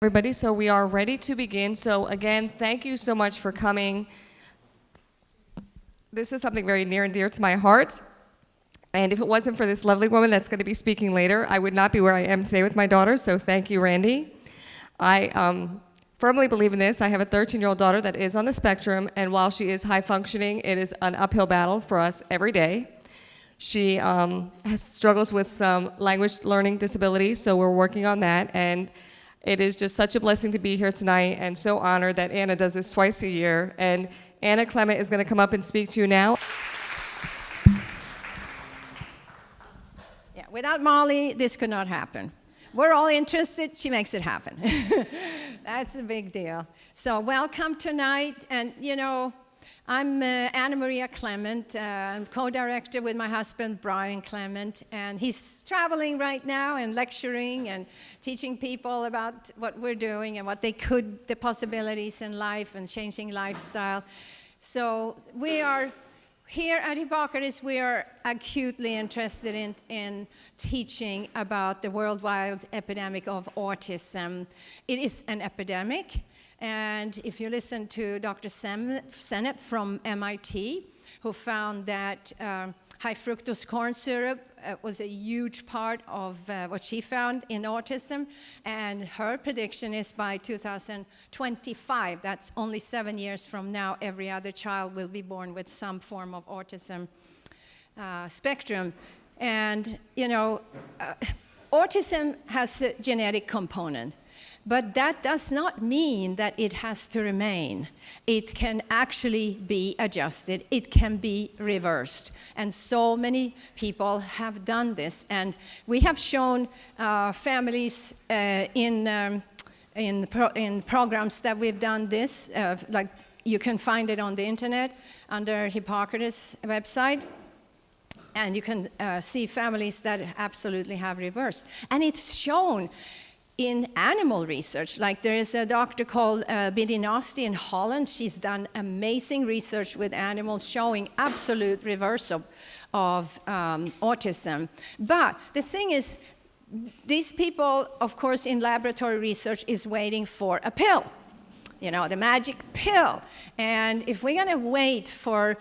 Everybody, so we are ready to begin. So again, thank you so much for coming. This is something very near and dear to my heart. And if it wasn't for this lovely woman that's going to be speaking later, I would not be where I am today with my daughter. So thank you, Randy. I firmly believe in this. I have a 13-year-old daughter that is on the spectrum, and while she is high functioning, it is an uphill battle for us every day. She struggles with some language learning disabilities, so we're working on that. And it is just such a blessing to be here tonight, and so honored that Anna does this twice a year. And Anna Clement is going to come up and speak to you now. Yeah, without Molly, this could not happen. We're all interested, she makes it happen. That's a big deal. So welcome tonight, and you know, I'm Anna Maria Clement. I'm co-director with my husband, Brian Clement, and he's traveling right now and lecturing and teaching people about what we're doing and what the possibilities in life and changing lifestyle. So we are here at Hippocrates, we are acutely interested in teaching about the worldwide epidemic of autism. It is an epidemic. And if you listen to Dr. Sennett from MIT, who found that high fructose corn syrup was a huge part of what she found in autism, and her prediction is by 2025, that's only 7 years from now, every other child will be born with some form of autism spectrum. And you know, autism has a genetic component. But that does not mean that it has to remain. It can actually be adjusted. It can be reversed. And so many people have done this. And we have shown families in programs that we've done this. Like you can find it on the internet under Hippocrates website. And you can see families that absolutely have reversed. And it's shown in animal research. Like there is a doctor called Biddy Nasty in Holland. She's done amazing research with animals showing absolute reversal of autism. But the thing is, these people, of course, in laboratory research is waiting for a pill. You know, the magic pill. And if we're going to wait for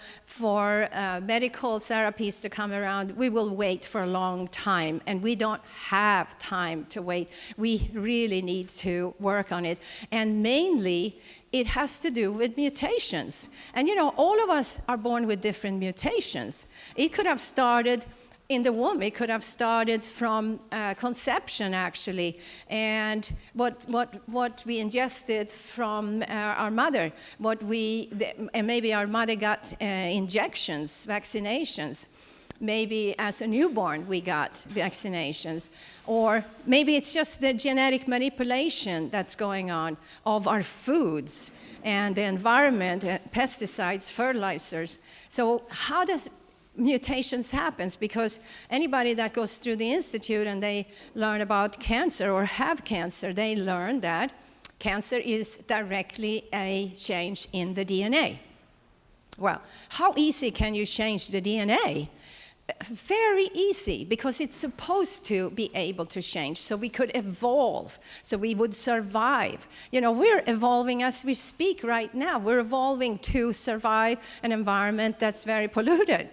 medical therapies to come around, we will wait for a long time. And we don't have time to wait. We really need to work on it. And mainly, it has to do with mutations. And you know, all of us are born with different mutations. It could have started in the womb. It could have started from conception, actually, and what we ingested from our mother, and maybe our mother got injections, vaccinations. Maybe as a newborn we got vaccinations, or maybe it's just the genetic manipulation that's going on of our foods and the environment, pesticides, fertilizers. So how does mutations happens? Because anybody that goes through the institute and they learn about cancer or have cancer, they learn that cancer is directly a change in the DNA. Well, how easy can you change the DNA? Very easy, because it's supposed to be able to change, so we could evolve, so we would survive. You know, we're evolving as we speak right now. We're evolving to survive an environment that's very polluted,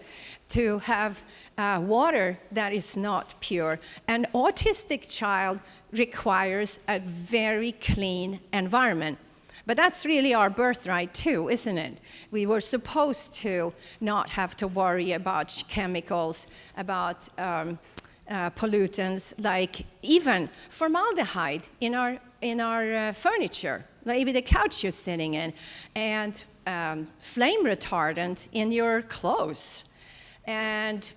to have water that is not pure. An autistic child requires a very clean environment. But that's really our birthright too, isn't it? We were supposed to not have to worry about chemicals, about pollutants, like even formaldehyde in our furniture, maybe the couch you're sitting in, and flame retardant in your clothes, and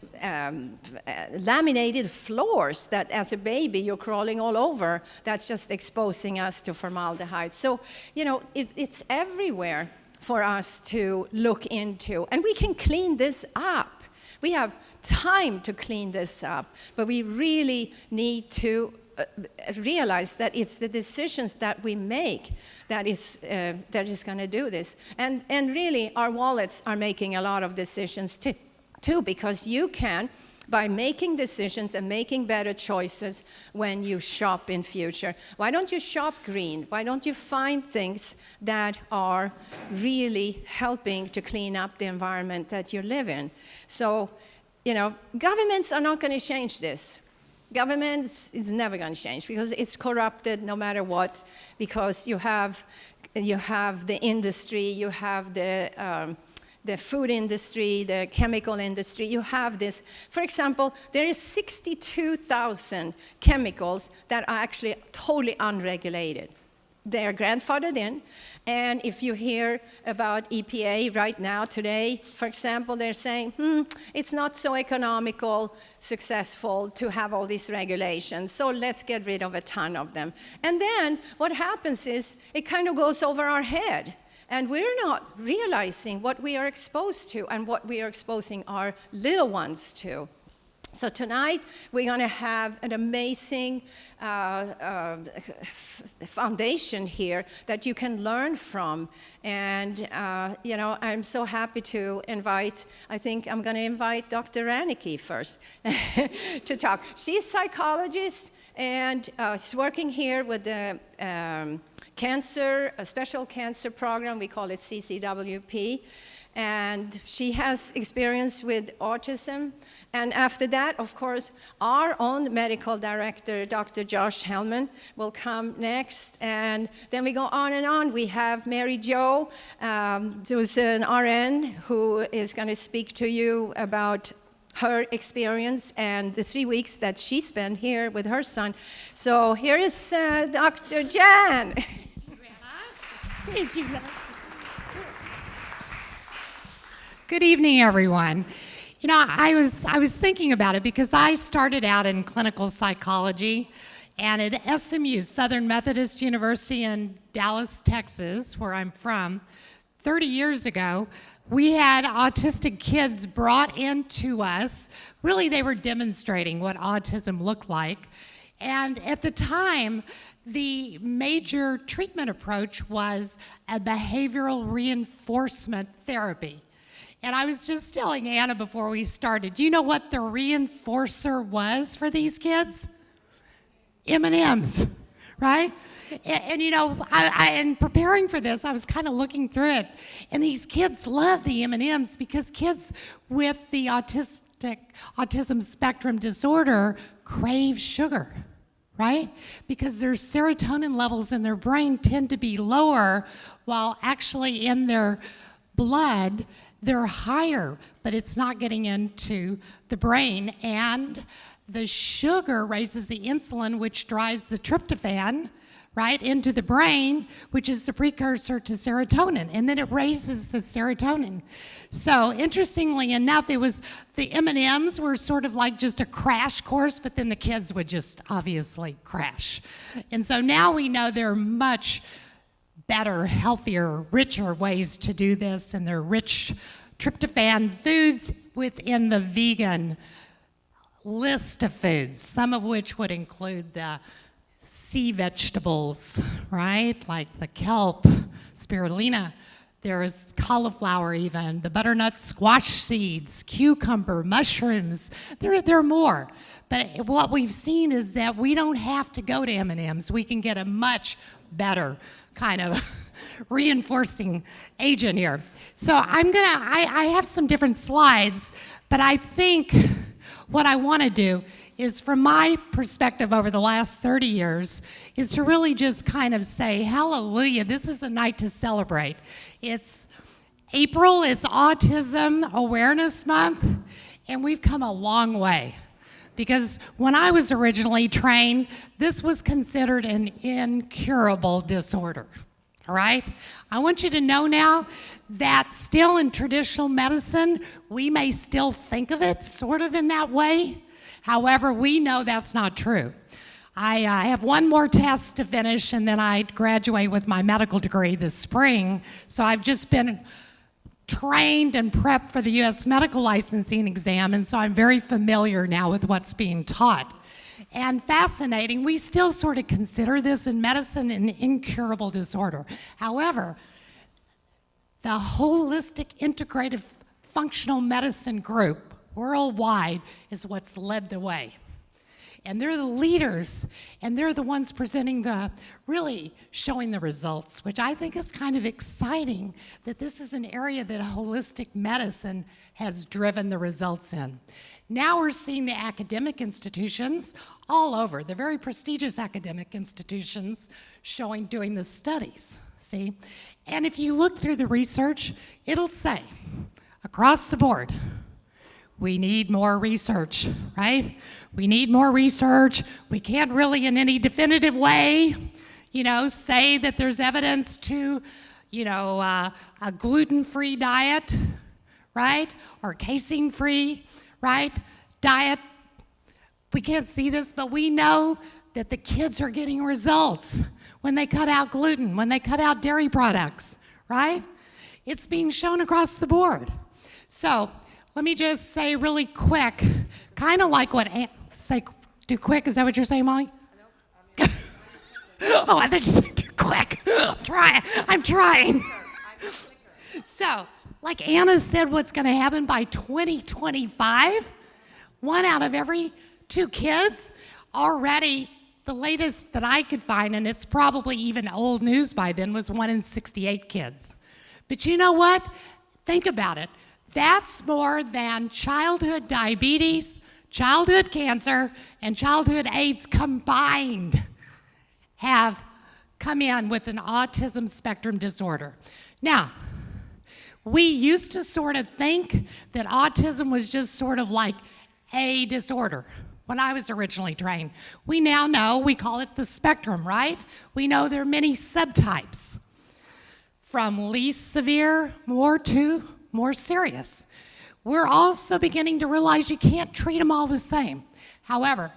laminated floors that as a baby you're crawling all over, that's just exposing us to formaldehyde. So, you know, it's everywhere for us to look into, and we can clean this up. We have time to clean this up, but we really need to realize that it's the decisions that we make that is going to do this. And really, our wallets are making a lot of decisions too, because you can by making decisions and making better choices when you shop in future. Why don't you shop green? Why don't you find things that are really helping to clean up the environment that you live in? So, governments are not going to change this. Governments is never going to change because it's corrupted no matter what, because you have the industry, you have the food industry, the chemical industry, you have this. For example, there is 62,000 chemicals that are actually totally unregulated. They are grandfathered in, and if you hear about EPA right now, today, for example, they're saying, it's not so economical, successful to have all these regulations, so let's get rid of a ton of them. And then what happens is it kind of goes over our head. And we're not realizing what we are exposed to and what we are exposing our little ones to. So tonight, we're going to have an amazing foundation here that you can learn from. And, I'm so happy to invite, I think I'm going to invite Dr. Ranicky first to talk. She's a psychologist, and she's working here with the a special cancer program, we call it CCWP, and she has experience with autism. And after that, of course, our own medical director, Dr. Josh Hellman, will come next, and then we go on and on. We have Mary Jo, who's an RN, who is going to speak to you about her experience and the 3 weeks that she spent here with her son. So here is Dr. Jan. Thank you. Good evening, everyone. I was thinking about it because I started out in clinical psychology, and at SMU, Southern Methodist University in Dallas, Texas, where I'm from, 30 years ago, we had autistic kids brought into us. Really, they were demonstrating what autism looked like. And at the time, the major treatment approach was a behavioral reinforcement therapy. And I was just telling Anna before we started, you know what the reinforcer was for these kids? M&Ms, right? And in preparing for this, I was kind of looking through it, and these kids love the M&Ms because kids with the autism spectrum disorder crave sugar, right? Because their serotonin levels in their brain tend to be lower, while actually in their blood, they're higher, but it's not getting into the brain. And the sugar raises the insulin, which drives the tryptophan, right, into the brain, which is the precursor to serotonin, and then it raises the serotonin. So interestingly enough, the M&Ms were sort of like just a crash course, but then the kids would just obviously crash. And so now we know there are much better, healthier, richer ways to do this, and they're rich tryptophan foods within the vegan list of foods, some of which would include the sea vegetables, right? Like the kelp, spirulina. There's cauliflower even, the butternut squash seeds, cucumber, mushrooms. There are more. But what we've seen is that we don't have to go to M&Ms. We can get a much better kind of reinforcing agent here. So I have some different slides, but I think what I want to do is, from my perspective over the last 30 years, is to really just kind of say, hallelujah, this is a night to celebrate. It's April, it's Autism Awareness Month, and we've come a long way. Because when I was originally trained, this was considered an incurable disorder, all right? I want you to know now that still in traditional medicine, we may still think of it sort of in that way. However, we know that's not true. I have one more test to finish, and then I graduate with my medical degree this spring. So I've just been trained and prepped for the U.S. medical licensing exam, and so I'm very familiar now with what's being taught. And fascinating, we still sort of consider this in medicine an incurable disorder. However, the holistic integrative functional medicine group, worldwide is what's led the way. And they're the leaders, and they're the ones presenting really showing the results, which I think is kind of exciting that this is an area that holistic medicine has driven the results in. Now we're seeing the academic institutions all over, the very prestigious academic institutions doing the studies, see? And if you look through the research, it'll say, across the board, we need more research, right? We need more research. We can't really in any definitive way, say that there's evidence to, a gluten-free diet, right? Or casein-free, right? Diet. We can't see this, but we know that the kids are getting results when they cut out gluten, when they cut out dairy products, right? It's being shown across the board. So, let me just say really quick, kind of like what, do quick, is that what you're saying, Molly? Oh, I thought you said do quick. I'm trying. So, like Anna said, what's going to happen by 2025, 1 out of every 2 kids already, the latest that I could find, and it's probably even old news by then, was 1 in 68 kids. But you know what? Think about it. That's more than childhood diabetes, childhood cancer, and childhood AIDS combined have come in with an autism spectrum disorder. Now, we used to sort of think that autism was just sort of like a disorder when I was originally trained. We now know, we call it the spectrum, right? We know there are many subtypes, from least severe to more serious. We're also beginning to realize you can't treat them all the same. However,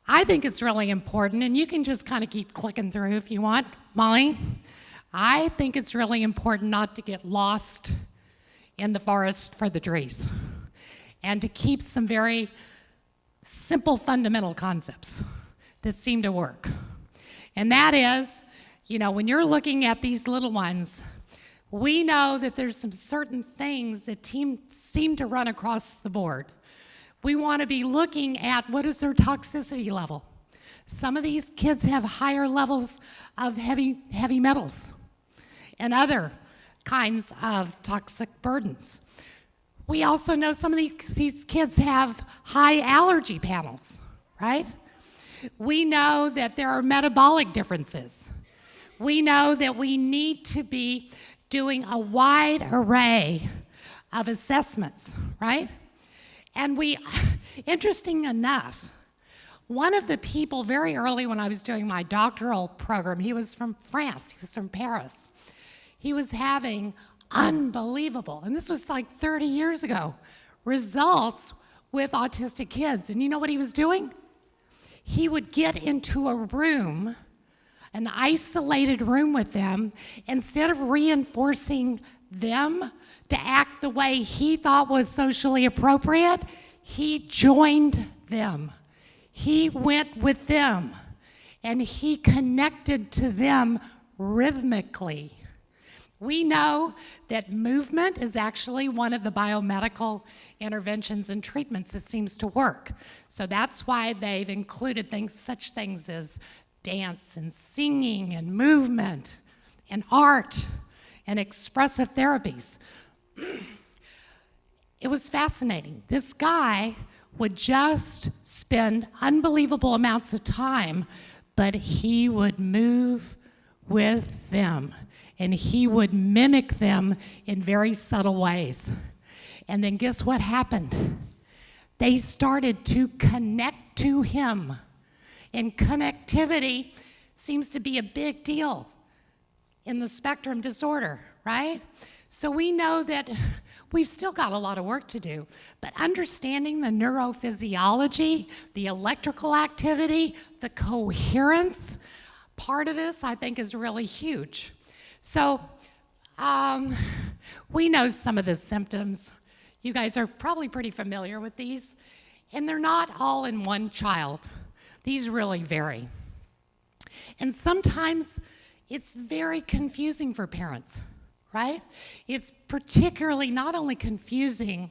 I think it's really important, and you can just kind of keep clicking through if you want, Molly. I think it's really important not to get lost in the forest for the trees and to keep some very simple fundamental concepts that seem to work. And that is, when you're looking at these little ones, we know that there's some certain things that seem to run across the board. We want to be looking at what is their toxicity level. Some of these kids have higher levels of heavy metals and other kinds of toxic burdens. We also know some of these kids have high allergy panels, right? We know that there are metabolic differences. We know that we need to be doing a wide array of assessments, right? And interesting enough, one of the people very early when I was doing my doctoral program, he was from France, he was from Paris. He was having unbelievable, and this was like 30 years ago, results with autistic kids. And you know what he was doing? He would get into a room, an isolated room with them, instead of reinforcing them to act the way he thought was socially appropriate, he joined them. He went with them, and he connected to them rhythmically. We know that movement is actually one of the biomedical interventions and treatments that seems to work. So that's why they've included such things as dance and singing and movement and art and expressive therapies. It was fascinating. This guy would just spend unbelievable amounts of time, but he would move with them and he would mimic them in very subtle ways. And then guess what happened? They started to connect to him. And connectivity seems to be a big deal in the spectrum disorder, right? So we know that we've still got a lot of work to do, but understanding the neurophysiology, the electrical activity, the coherence part of this, I think, is really huge. So we know some of the symptoms. You guys are probably pretty familiar with these, and they're not all in one child. These really vary. And sometimes it's very confusing for parents, right? It's particularly not only confusing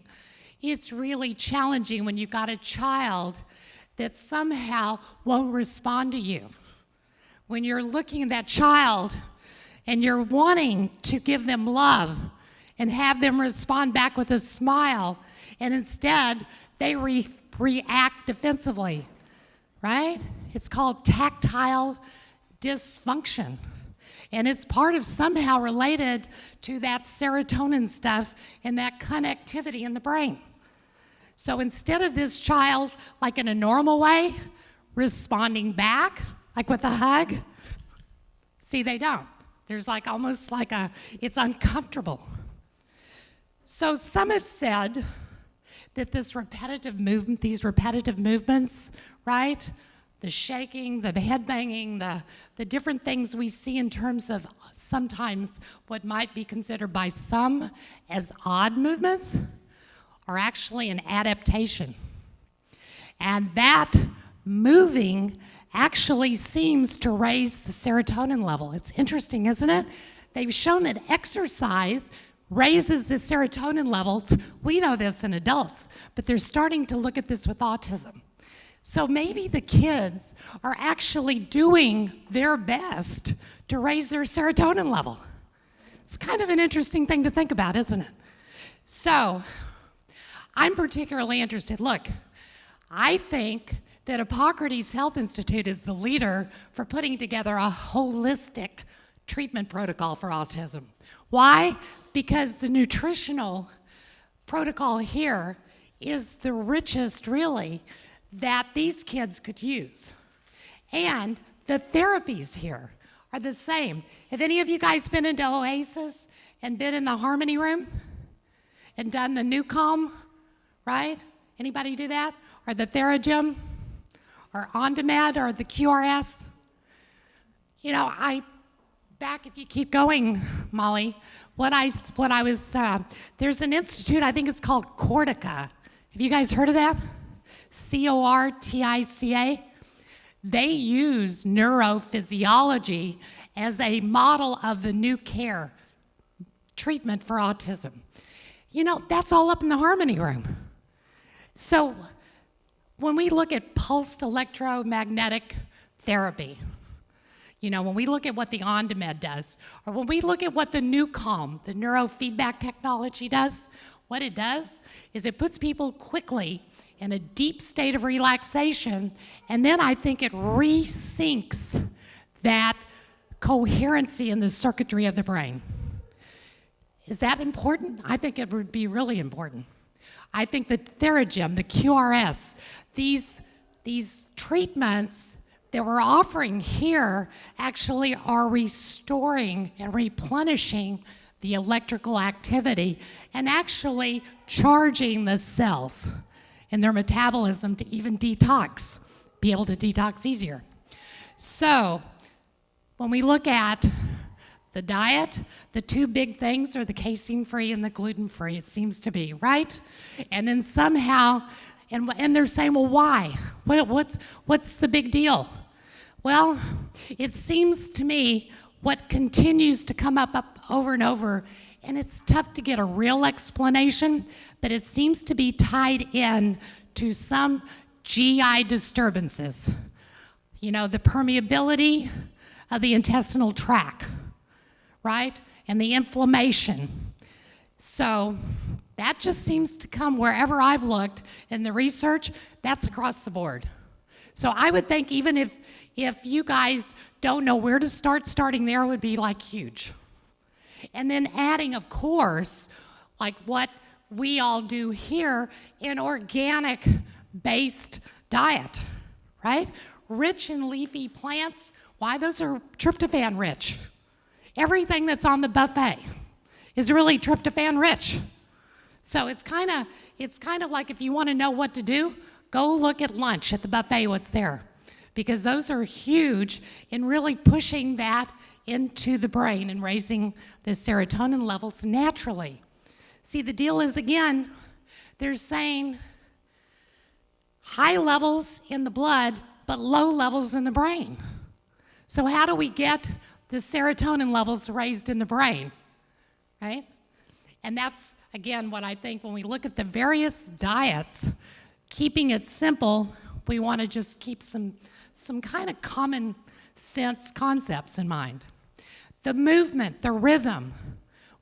it's really challenging when you've got a child that somehow won't respond to you. When you're looking at that child and you're wanting to give them love and have them respond back with a smile, and instead they react defensively, right? It's called tactile dysfunction. And it's part of somehow related to that serotonin stuff and that connectivity in the brain. So instead of this child, like in a normal way, responding back, like with a hug, see, they don't. There's like almost like it's uncomfortable. So some have said that these repetitive movements, right? The shaking, the head banging, the different things we see in terms of sometimes what might be considered by some as odd movements are actually an adaptation. And that moving actually seems to raise the serotonin level. It's interesting, isn't it? They've shown that exercise raises the serotonin levels. We know this in adults, but they're starting to look at this with autism. So maybe the kids are actually doing their best to raise their serotonin level. It's kind of an interesting thing to think about, isn't it? So I'm particularly interested. Look, I think that Hippocrates Health Institute is the leader for putting together a holistic treatment protocol for autism. Why? Because the nutritional protocol here is the richest, really, that these kids could use. And the therapies here are the same. Have any of you guys been into Oasis and been in the Harmony room and done the New Calm, right? Anybody do that? Or the Theragym? Or On-Demand or the QRS? You know, back if you keep going, Molly, there's an institute, I think it's called Cortica. Have you guys heard of that? Cortica. They use neurophysiology as a model of the new care treatment for autism. You know, that's all up in the Harmony room. So when we look at pulsed electromagnetic therapy, you know, when we look at what the On-Demand does, or when we look at what the New Calm, the neurofeedback technology does, what it does is it puts people quickly in a deep state of relaxation, and then I think it resyncs that coherency in the circuitry of the brain. Is that important? I think it would be really important. I think the Theragym, the QRS, these treatments that we're offering here actually are restoring and replenishing the electrical activity and actually charging the cells in their metabolism to even detox, be able to detox easier. So when we look at the diet, the two big things are the casein-free and the gluten-free, it seems to be, right? And then somehow, and they're saying, well, why? What's the big deal? Well, it seems to me what continues to come up over and over, and it's tough to get a real explanation, but it seems to be tied in to some GI disturbances. You know, the permeability of the intestinal tract, right? And the inflammation. So that just seems to come wherever I've looked in the research, that's across the board. So I would think even if you guys don't know where to start, starting there would be like huge. And then adding, of course, like what we all do here, an organic-based diet, right? Rich in leafy plants. Why? Those are tryptophan rich. Everything that's on the buffet is really tryptophan rich. So it's kind of like if you want to know what to do, go look at lunch at the buffet, what's there. Because those are huge in really pushing that into the brain and raising the serotonin levels naturally. See, the deal is, again, they're saying high levels in the blood, but low levels in the brain. So how do we get the serotonin levels raised in the brain, right? And that's again, what I think when we look at the various diets, keeping it simple, we want to just keep some kind of common sense concepts in mind. The movement, the rhythm,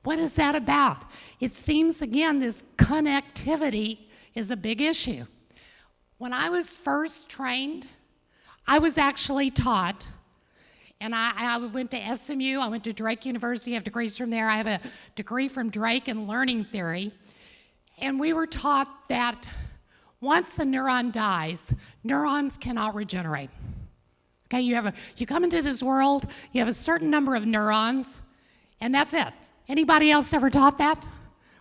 what is that about? It seems, again, this connectivity is a big issue. When I was first trained, I was actually taught, and I went to SMU, I went to Drake University, I have degrees from there. I have a degree from Drake in learning theory. And we were taught that once a neuron dies, neurons cannot regenerate. Okay, you come into this world, you have a certain number of neurons, and that's it. Anybody else ever taught that?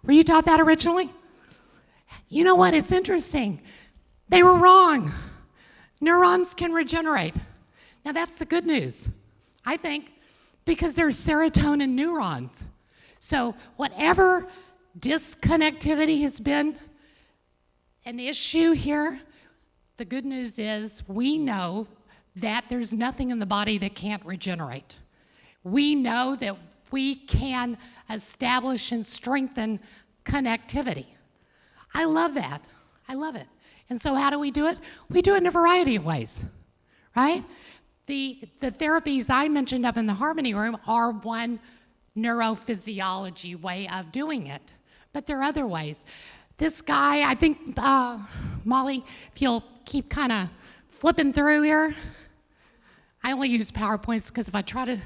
Were you taught that originally? You know what, it's interesting. They were wrong. Neurons can regenerate. Now that's the good news, I think, because they're serotonin neurons. So whatever disconnectivity has been an issue here, the good news is we know that there's nothing in the body that can't regenerate. We know that we can establish and strengthen connectivity. I love that. I love it. And so how do we do it? We do it in a variety of ways, right? The therapies I mentioned up in the Harmony Room are one neurophysiology way of doing it, but there are other ways. This guy, I think, Molly, if you'll keep kind of flipping through here. I only use PowerPoints because if I try to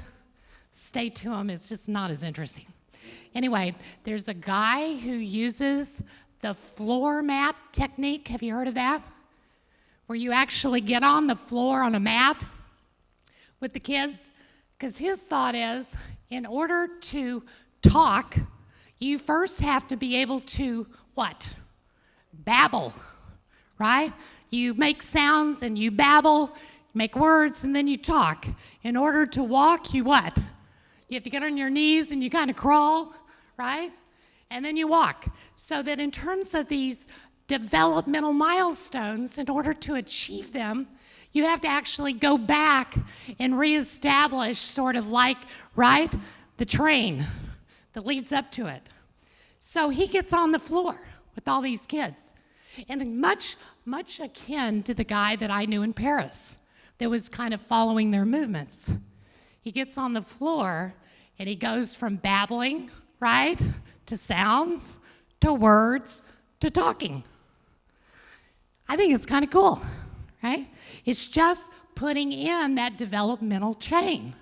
stay to them, it's just not as interesting. Anyway, there's a guy who uses the floor mat technique. Have you heard of that? Where you actually get on the floor on a mat with the kids. Because his thought is, in order to talk, you first have to be able to, what? Babble, right? You make sounds and you babble, make words, and then you talk. In order to walk, you what? You have to get on your knees and you kind of crawl, right? And then you walk. So that in terms of these developmental milestones, in order to achieve them, you have to actually go back and reestablish sort of like, right, the train that leads up to it. So he gets on the floor with all these kids. And much akin to the guy that I knew in Paris that was kind of following their movements. He gets on the floor and he goes from babbling, right, to sounds, to words, to talking. I think it's kind of cool, right? It's just putting in that developmental chain.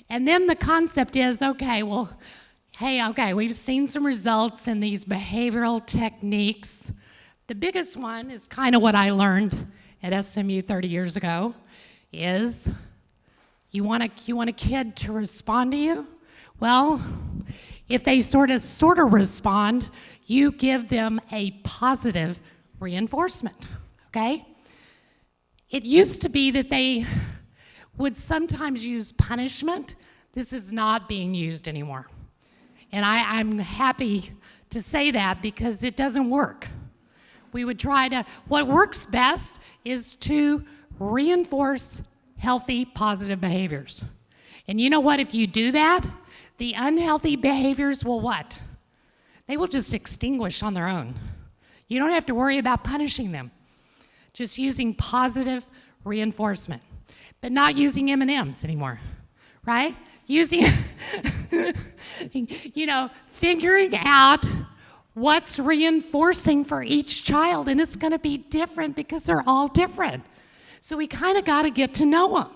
And then the concept is, okay, well, hey, okay, we've seen some results in these behavioral techniques. The biggest one is kind of what I learned at SMU 30 years ago, is you want a kid to respond to you? Well, if they sort of respond, you give them a positive reinforcement, okay? It used to be that they would sometimes use punishment. This is not being used anymore. And I'm happy to say that because it doesn't work. We would try to, what works best is to reinforce healthy, positive behaviors. And you know what, if you do that, the unhealthy behaviors will what? They will just extinguish on their own. You don't have to worry about punishing them. Just using positive reinforcement. But not using M&Ms anymore, right? Using, figuring out what's reinforcing for each child, and it's gonna be different because they're all different. So we kind of gotta get to know them.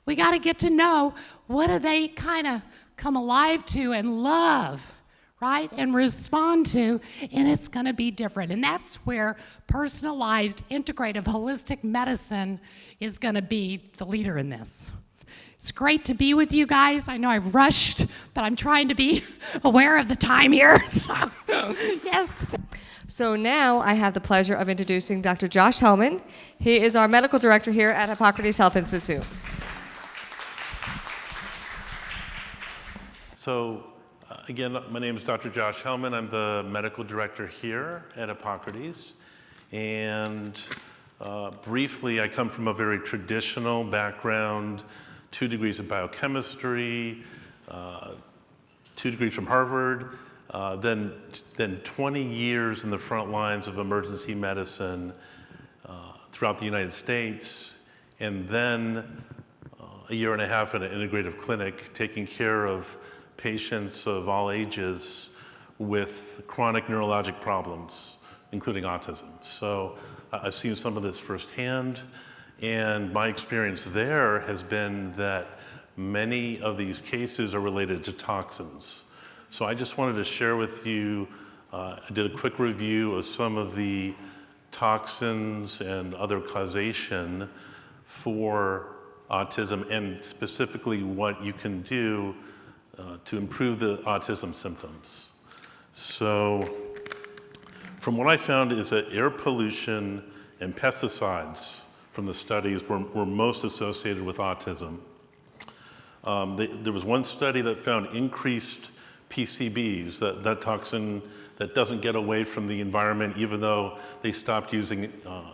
We gotta get to know what do they kind of come alive to and love, right? And respond to, and it's gonna be different. And that's where personalized, integrative, holistic medicine is gonna be the leader in this. It's great to be with you guys. I know I've rushed, but I'm trying to be aware of the time here. So, yes. So now I have the pleasure of introducing Dr. Josh Hellman. He is our medical director here at Hippocrates Health Institute. So, again, my name is Dr. Josh Hellman. I'm the medical director here at Hippocrates. And briefly, I come from a very traditional background, 2 degrees of biochemistry, 2 degrees from Harvard. then 20 years in the front lines of emergency medicine throughout the United States, and then a year and a half in an integrative clinic taking care of patients of all ages with chronic neurologic problems, including autism. So I've seen some of this firsthand, and my experience there has been that many of these cases are related to toxins. So I just wanted to share with you, I did a quick review of some of the toxins and other causation for autism, and specifically what you can do to improve the autism symptoms. So from what I found is that air pollution and pesticides from the studies were most associated with autism. There was one study that found increased PCBs, that toxin that doesn't get away from the environment, even though they stopped using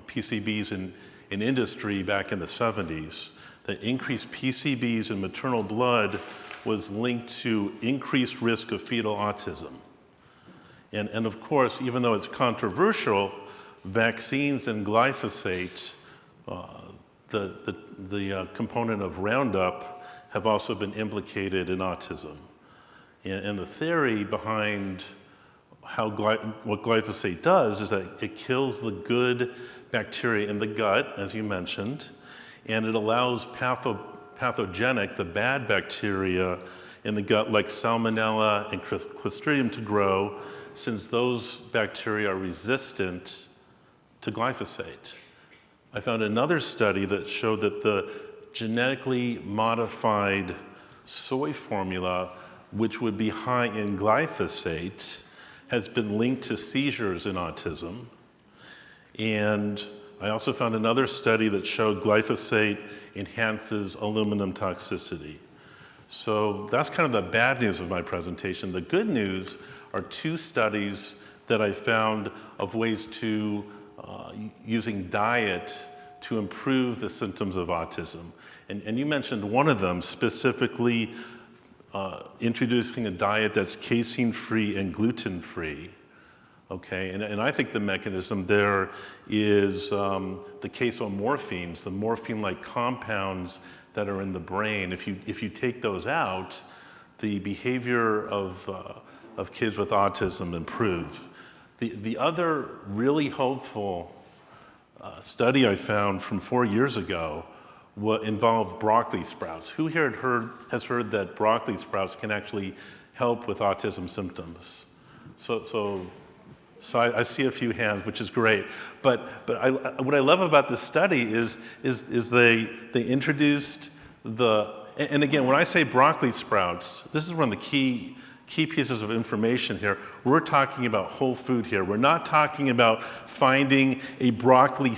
PCBs in industry back in the 70s. That increased PCBs in maternal blood was linked to increased risk of fetal autism. And of course, even though it's controversial, vaccines and glyphosate, the component of Roundup, have also been implicated in autism. And the theory behind what glyphosate does is that it kills the good bacteria in the gut, as you mentioned, and it allows pathogenic, the bad bacteria in the gut, like Salmonella and Clostridium, to grow, since those bacteria are resistant to glyphosate. I found another study that showed that the genetically modified soy formula, which would be high in glyphosate, has been linked to seizures in autism. And I also found another study that showed glyphosate enhances aluminum toxicity. So that's kind of the bad news of my presentation. The good news are two studies that I found of ways to using diet to improve the symptoms of autism. And you mentioned one of them, specifically introducing a diet that's casein-free and gluten-free. Okay, and I think the mechanism there is the casomorphines, the morphine-like compounds that are in the brain. If you take those out, the behavior of kids with autism improves. The other really hopeful study I found from 4 years ago involved broccoli sprouts. Who here has heard that broccoli sprouts can actually help with autism symptoms? So I see a few hands, which is great. But what I love about this study is they introduced and again, when I say broccoli sprouts, this is one of the key pieces of information here. We're talking about whole food here. We're not talking about finding a broccoli,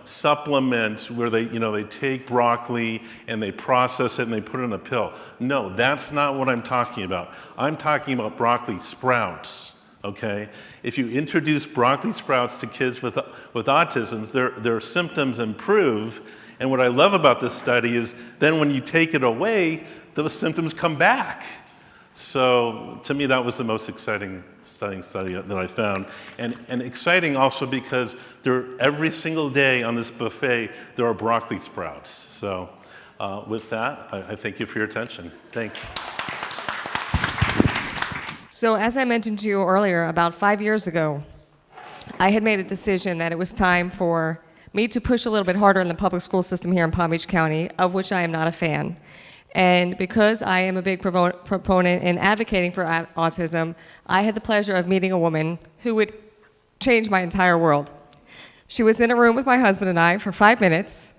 supplement where they take broccoli and they process it and they put it in a pill. No, that's not what I'm talking about. I'm talking about broccoli sprouts. Okay, if you introduce broccoli sprouts to kids with autism, their symptoms improve. And what I love about this study is then when you take it away, those symptoms come back. So to me, that was the most exciting study that I found. And exciting also because every single day on this buffet, there are broccoli sprouts. So with that, I thank you for your attention. Thanks. So as I mentioned to you earlier, about 5 years ago, I had made a decision that it was time for me to push a little bit harder in the public school system here in Palm Beach County, of which I am not a fan. And because I am a big proponent in advocating for autism, I had the pleasure of meeting a woman who would change my entire world. She was in a room with my husband and I for 5 minutes,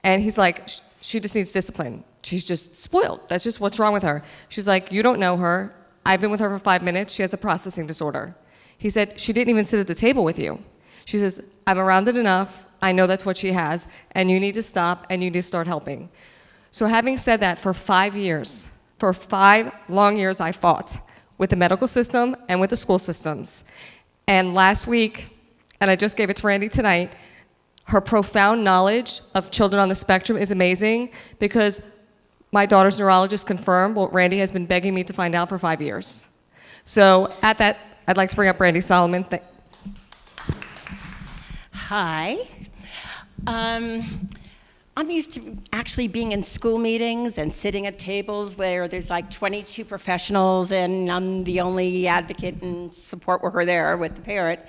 and he's like, she just needs discipline. She's just spoiled. That's just what's wrong with her. She's like, you don't know her. I've been with her for 5 minutes. She has a processing disorder. He said, she didn't even sit at the table with you. She says, I'm around it enough. I know that's what she has, and you need to stop, and you need to start helping. So having said that, for 5 years, for 5 long years, I fought with the medical system and with the school systems. And last week, and I just gave it to Randy tonight, her profound knowledge of children on the spectrum is amazing because my daughter's neurologist confirmed what Randy has been begging me to find out for 5 years. So at that, I'd like to bring up Randy Solomon. Hi. I'm used to actually being in school meetings and sitting at tables where there's like 22 professionals and I'm the only advocate and support worker there with the parent.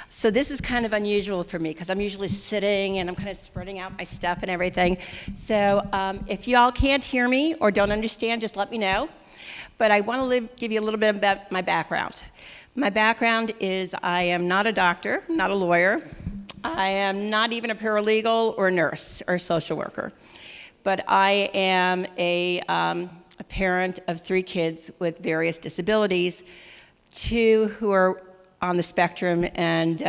So this is kind of unusual for me because I'm usually sitting and I'm kind of spreading out my stuff and everything. So if y'all can't hear me or don't understand, just let me know. But I want to give you a little bit about my background. My background is I am not a doctor, not a lawyer. I am not even a paralegal or a nurse or a social worker, but I am a parent of 3 kids with various disabilities, 2 who are on the spectrum and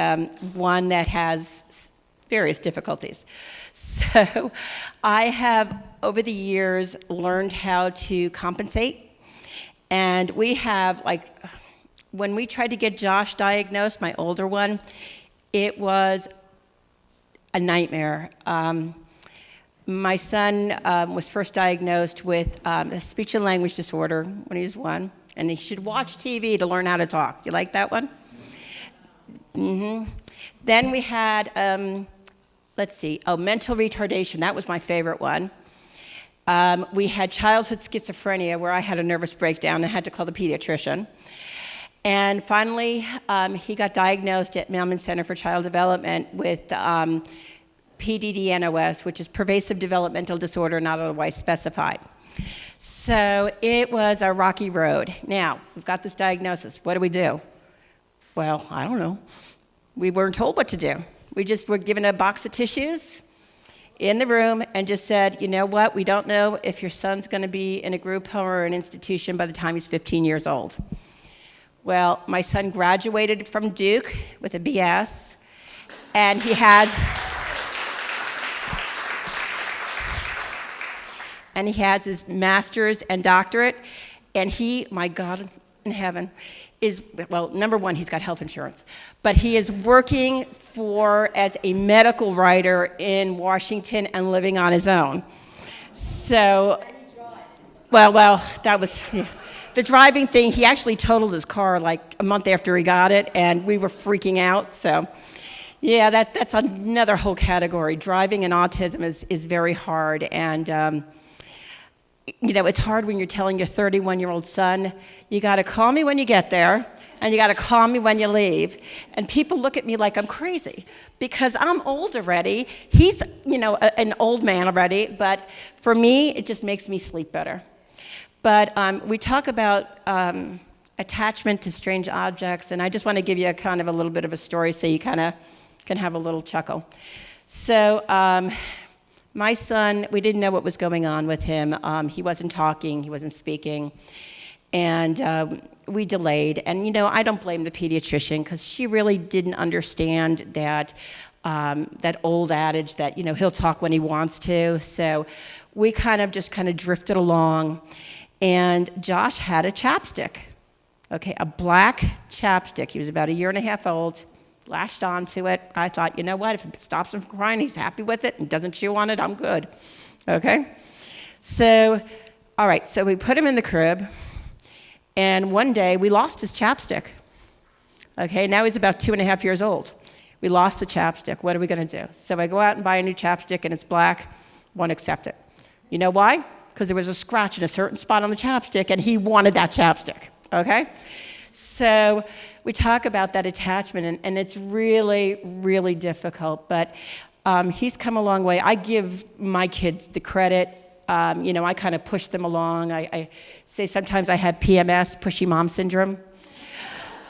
1 that has various difficulties. So I have, over the years, learned how to compensate, and we have, like, when we tried to get Josh diagnosed, my older one, it was a nightmare. My son was first diagnosed with a speech and language disorder when he was 1, and he should watch TV to learn how to talk. You like that one? Mm-hmm. Then we had, mental retardation. That was my favorite one. We had childhood schizophrenia, where I had a nervous breakdown and had to call the pediatrician. And finally, he got diagnosed at Mailman Center for Child Development with PDD-NOS, which is pervasive developmental disorder not otherwise specified. So it was a rocky road. Now, we've got this diagnosis. What do we do? Well, I don't know. We weren't told what to do. We just were given a box of tissues in the room and just said, you know what, we don't know if your son's going to be in a group home or an institution by the time he's 15 years old. Well, my son graduated from Duke with a BS, and he has his master's and doctorate, and he, my God in heaven, is, well, number one, he's got health insurance, but he is working as a medical writer in Washington and living on his own. So, well, that was, yeah. The driving thing, he actually totaled his car like a month after he got it, and we were freaking out. So, yeah, that's another whole category. Driving and autism is very hard, and it's hard when you're telling your 31-year-old son, you got to call me when you get there, and you got to call me when you leave. And people look at me like I'm crazy because I'm old already. He's, an old man already, but for me, it just makes me sleep better. But we talk about attachment to strange objects, and I just want to give you a little bit of a story so you kind of can have a little chuckle. So my son, we didn't know what was going on with him. He wasn't talking, he wasn't speaking, and we delayed. And I don't blame the pediatrician because she really didn't understand that old adage that he'll talk when he wants to. So we kind of drifted along. And Josh had a chapstick, a black chapstick. He was about 1.5 years old, latched onto it. I thought, you know what, if it stops him from crying, he's happy with it and doesn't chew on it, I'm good, So, all right, so we put him in the crib, and one day we lost his chapstick. Now he's about 2.5 years old. We lost the chapstick. What are we going to do? So I go out and buy a new chapstick, and it's black. Won't accept it. You know why? Because there was a scratch in a certain spot on the chapstick, and he wanted that chapstick, So we talk about that attachment, and it's really, really difficult, but he's come a long way. I give my kids the credit. I kind of push them along. I say sometimes I have PMS, pushy mom syndrome.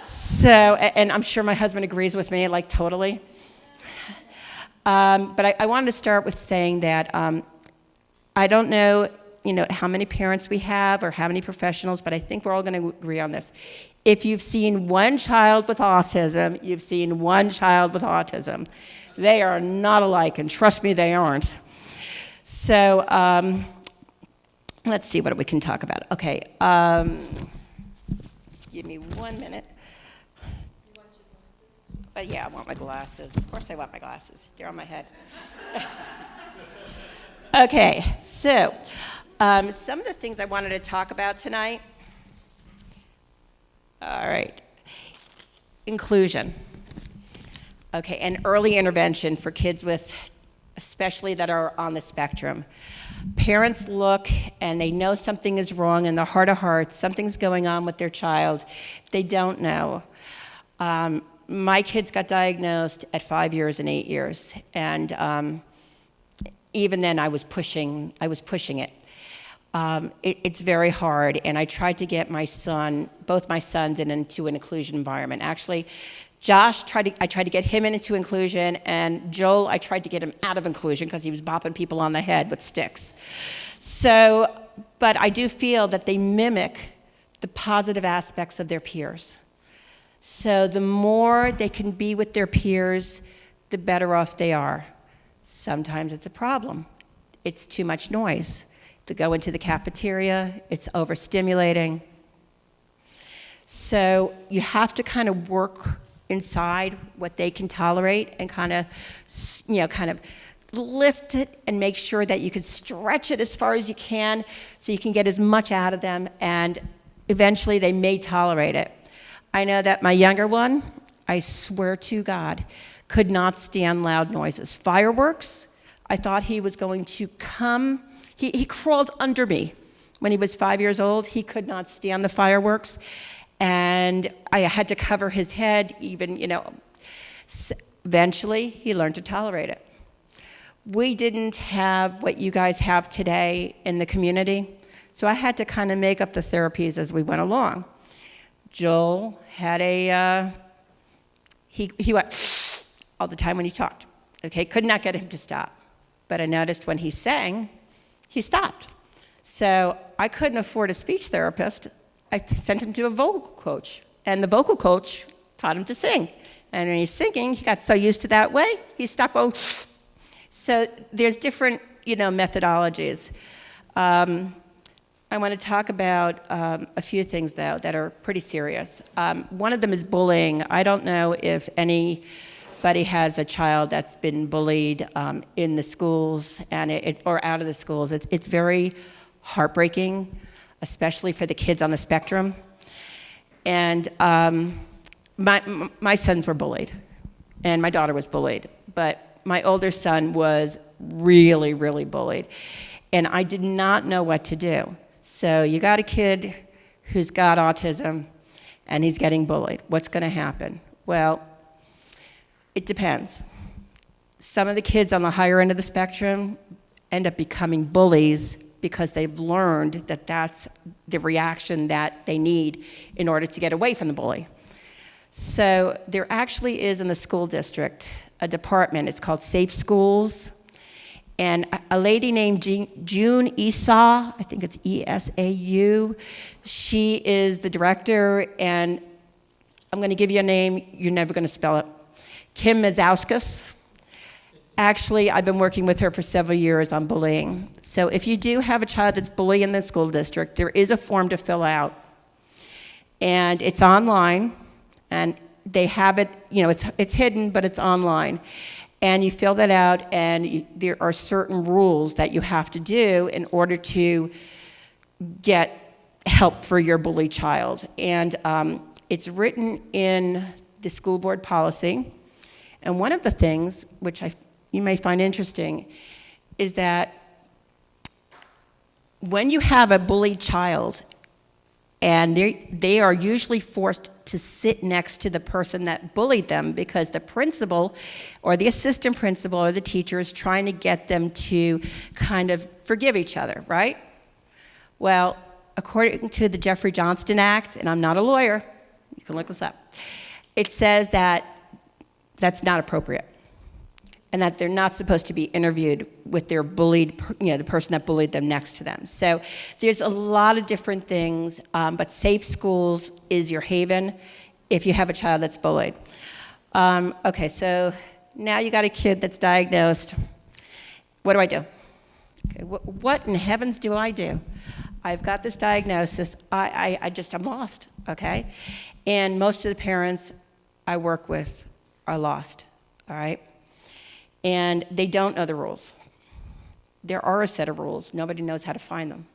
So, and I'm sure my husband agrees with me, like totally. But I wanted to start with saying that I don't know how many parents we have or how many professionals, but I think we're all going to agree on this. If you've seen one child with autism, you've seen one child with autism. They are not alike, and trust me, they aren't. So let's see what we can talk about. Give me 1 minute. But yeah, I want my glasses. Of course I want my glasses. They're on my head. So some of the things I wanted to talk about tonight. All right. Inclusion. Okay, and early intervention for kids with, especially that are on the spectrum. Parents look and they know something is wrong in their heart of hearts, something's going on with their child. They don't know. My kids got diagnosed at 5 years and 8 years, and even then I was pushing it. It's very hard, and I tried to get both my sons into an inclusion environment. Actually, Josh, I tried to get him into inclusion, and Joel, I tried to get him out of inclusion because he was bopping people on the head with sticks. So, but I do feel that they mimic the positive aspects of their peers. So the more they can be with their peers, the better off they are. Sometimes it's a problem. It's too much noise. To go into the cafeteria, it's overstimulating. So you have to kind of work inside what they can tolerate and kind of lift it and make sure that you can stretch it as far as you can so you can get as much out of them, and eventually they may tolerate it. I know that my younger one, I swear to God, could not stand loud noises. Fireworks, I thought he was going to come. He crawled under me when he was 5 years old. He could not stand the fireworks. And I had to cover his head, even, eventually he learned to tolerate it. We didn't have what you guys have today in the community, so I had to kind of make up the therapies as we went along. Joel had he went all the time when he talked. Okay, could not get him to stop. But I noticed when he sang, he stopped. So I couldn't afford a speech therapist. I sent him to a vocal coach, and the vocal coach taught him to sing. And when he's singing, he got so used to that way, he stopped going. So there's different, methodologies. I want to talk about a few things, though, that are pretty serious. One of them is bullying. I don't know if anybody has a child that's been bullied in the schools or out of the schools. It's very heartbreaking, especially for the kids on the spectrum. And my sons were bullied, and my daughter was bullied, but my older son was really, really bullied, and I did not know what to do. So you got a kid who's got autism, and he's getting bullied. What's going to happen? Well, it depends. Some of the kids on the higher end of the spectrum end up becoming bullies because they've learned that that's the reaction that they need in order to get away from the bully. So there actually is in the school district a department. It's called Safe Schools. And a lady named June Esau, I think it's E-S-A-U, she is the director, and I'm going to give you a name, you're never going to spell it. Kim Mazauskas. Actually, I've been working with her for several years on bullying. So if you do have a child that's bullied in the school district, there is a form to fill out. And it's online, and they have it, it's hidden, but it's online. And you fill that out, and there are certain rules that you have to do in order to get help for your bullied child. And it's written in the school board policy. And one of the things, which you may find interesting, is that when you have a bullied child, and they are usually forced to sit next to the person that bullied them because the principal or the assistant principal or the teacher is trying to get them to kind of forgive each other, right? Well, according to the Jeffrey Johnston Act, and I'm not a lawyer, you can look this up, it says that that's not appropriate, and that they're not supposed to be interviewed with their bullied, the person that bullied them next to them. So there's a lot of different things, but Safe Schools is your haven if you have a child that's bullied. Okay, so now you got a kid that's diagnosed. What do I do? Okay, what in heavens do I do? I've got this diagnosis. I'm lost, okay? And most of the parents I work with are lost, all right? And they don't know the rules. There are a set of rules. Nobody knows how to find them.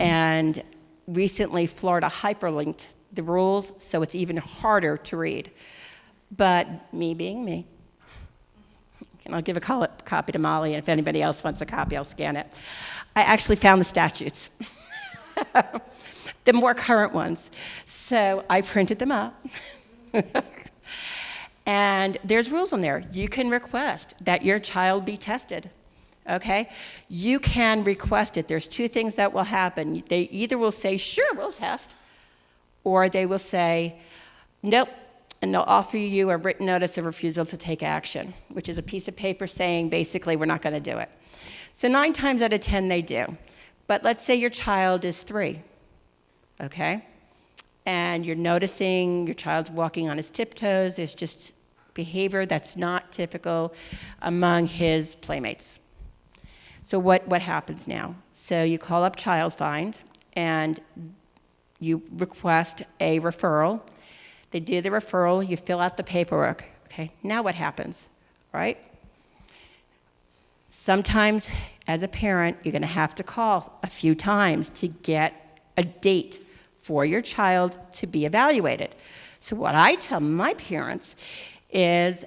And recently, Florida hyperlinked the rules, so it's even harder to read. But me being me, and I'll give a copy to Molly, and if anybody else wants a copy, I'll scan it. I actually found the statutes, the more current ones. So I printed them up. And there's rules on there. You can request that your child be tested, okay? You can request it. There's two things that will happen. They either will say, sure, we'll test, or they will say, nope, and they'll offer you a written notice of refusal to take action, which is a piece of paper saying, basically, we're not gonna do it. So 9 times out of 10, they do. But let's say your child is 3, okay? And you're noticing your child's walking on his tiptoes. There's just behavior that's not typical among his playmates. So what happens now? So you call up Child Find, and you request a referral. They do the referral, you fill out the paperwork, okay? Now what happens, right? Sometimes, as a parent, you're gonna have to call a few times to get a date for your child to be evaluated. So what I tell my parents is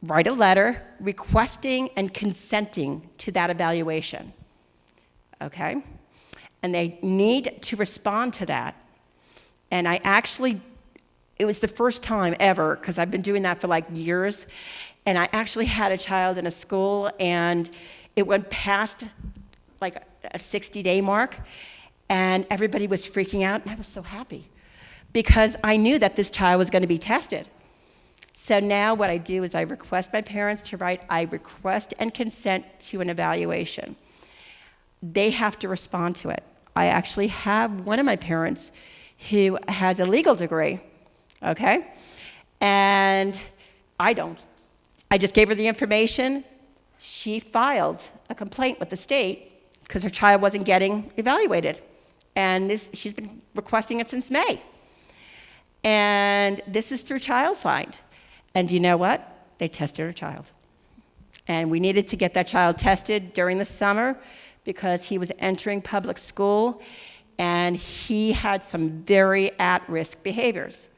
write a letter requesting and consenting to that evaluation, okay? And they need to respond to that. And it was the first time ever, because I've been doing that for like years, and I actually had a child in a school, and it went past like a 60-day mark, and everybody was freaking out, and I was so happy, because I knew that this child was gonna be tested. So now what I do is I request my parents to write, I request and consent to an evaluation. They have to respond to it. I actually have one of my parents who has a legal degree, okay? And I don't. I just gave her the information. She filed a complaint with the state because her child wasn't getting evaluated. And she's been requesting it since May. And this is through Child Find. And do you know what? They tested her child. And we needed to get that child tested during the summer because he was entering public school and he had some very at-risk behaviors.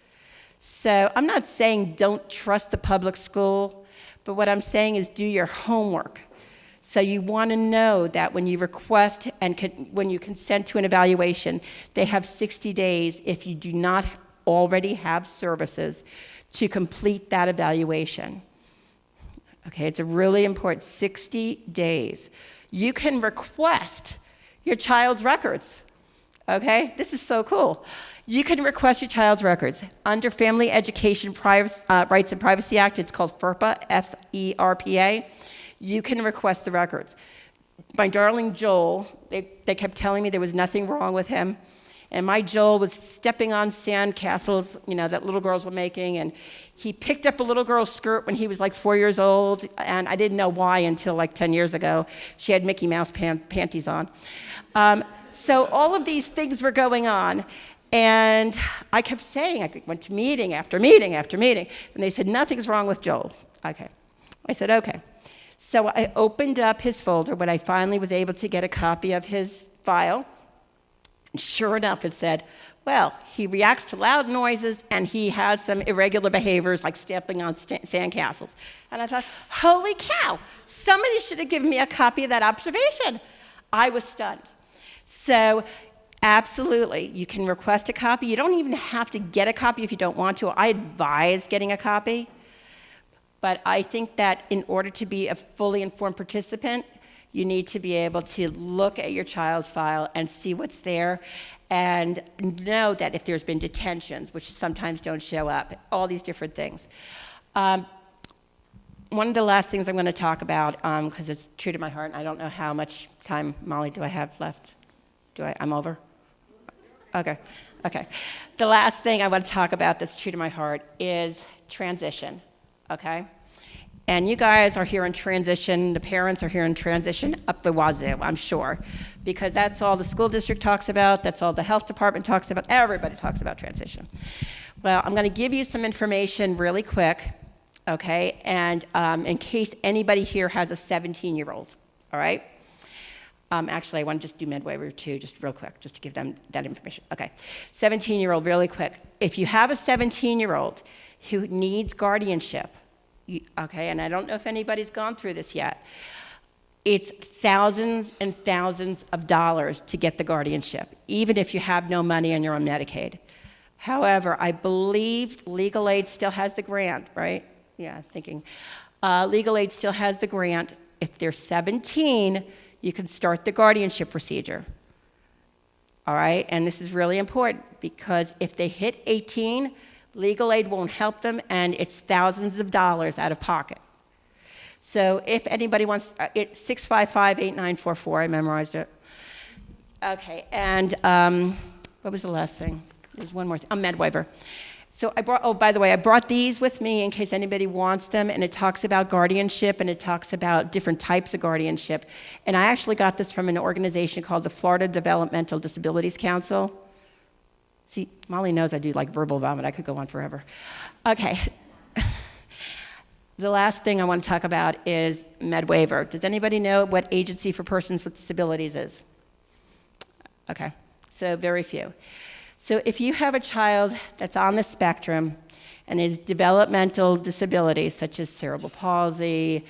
So I'm not saying don't trust the public school, but what I'm saying is do your homework. So you want to know that when you request and when you consent to an evaluation, they have 60 days if you do not already have services to complete that evaluation. Okay, it's a really important 60 days. You can request your child's records. Okay, this is so cool. You can request your child's records. Under Family Education Rights and Privacy Act, it's called FERPA, F-E-R-P-A. You can request the records. My darling Joel, they kept telling me there was nothing wrong with him. And my Joel was stepping on sand castles, that little girls were making, and he picked up a little girl's skirt when he was like 4 years old, and I didn't know why until like 10 years ago. She had Mickey Mouse panties on. So all of these things were going on, and I kept saying, I went to meeting after meeting after meeting, and they said, nothing's wrong with Joel. Okay. I said, okay. So I opened up his folder when I finally was able to get a copy of his file. And sure enough, it said, well, he reacts to loud noises and he has some irregular behaviors like stepping on sandcastles. And I thought, holy cow, somebody should have given me a copy of that observation. I was stunned. So absolutely, you can request a copy. You don't even have to get a copy if you don't want to. I advise getting a copy. But I think that in order to be a fully informed participant, you need to be able to look at your child's file and see what's there and know that if there's been detentions, which sometimes don't show up, all these different things. One of the last things I'm going to talk about, because it's true to my heart, and I don't know how much time, Molly, do I have left? I'm over? Okay. The last thing I want to talk about that's true to my heart is transition, okay? And you guys are here in transition, the parents are here in transition up the wazoo, I'm sure, because that's all the school district talks about, that's all the health department talks about, everybody talks about transition. Well, I'm gonna give you some information really quick, okay, and in case anybody here has a 17-year-old, all right? Actually, I want to just do med-waiver too, just real quick, just to give them that information. Okay, 17-year-old, really quick. If you have a 17-year-old who needs guardianship, okay, and I don't know if anybody's gone through this yet, it's thousands and thousands of dollars to get the guardianship, even if you have no money and you're on Medicaid. However, I believe legal aid still has the grant, right? Yeah, I'm thinking. Legal aid still has the grant. If they're 17, you can start the guardianship procedure. All right, and this is really important because if they hit 18, legal aid won't help them, and it's thousands of dollars out of pocket. So if anybody wants, it's 655-8944, I memorized it. Okay, and what was the last thing? There's one more thing, med-waiver. So I brought, oh, by the way, I brought these with me in case anybody wants them, and it talks about guardianship, and it talks about different types of guardianship. And I actually got this from an organization called the Florida Developmental Disabilities Council. See, Molly knows I do like verbal vomit. I could go on forever. Okay. The last thing I want to talk about is med-waiver. Does anybody know what Agency for Persons with Disabilities is? Okay, so very few. So if you have a child that's on the spectrum and has developmental disabilities such as cerebral palsy,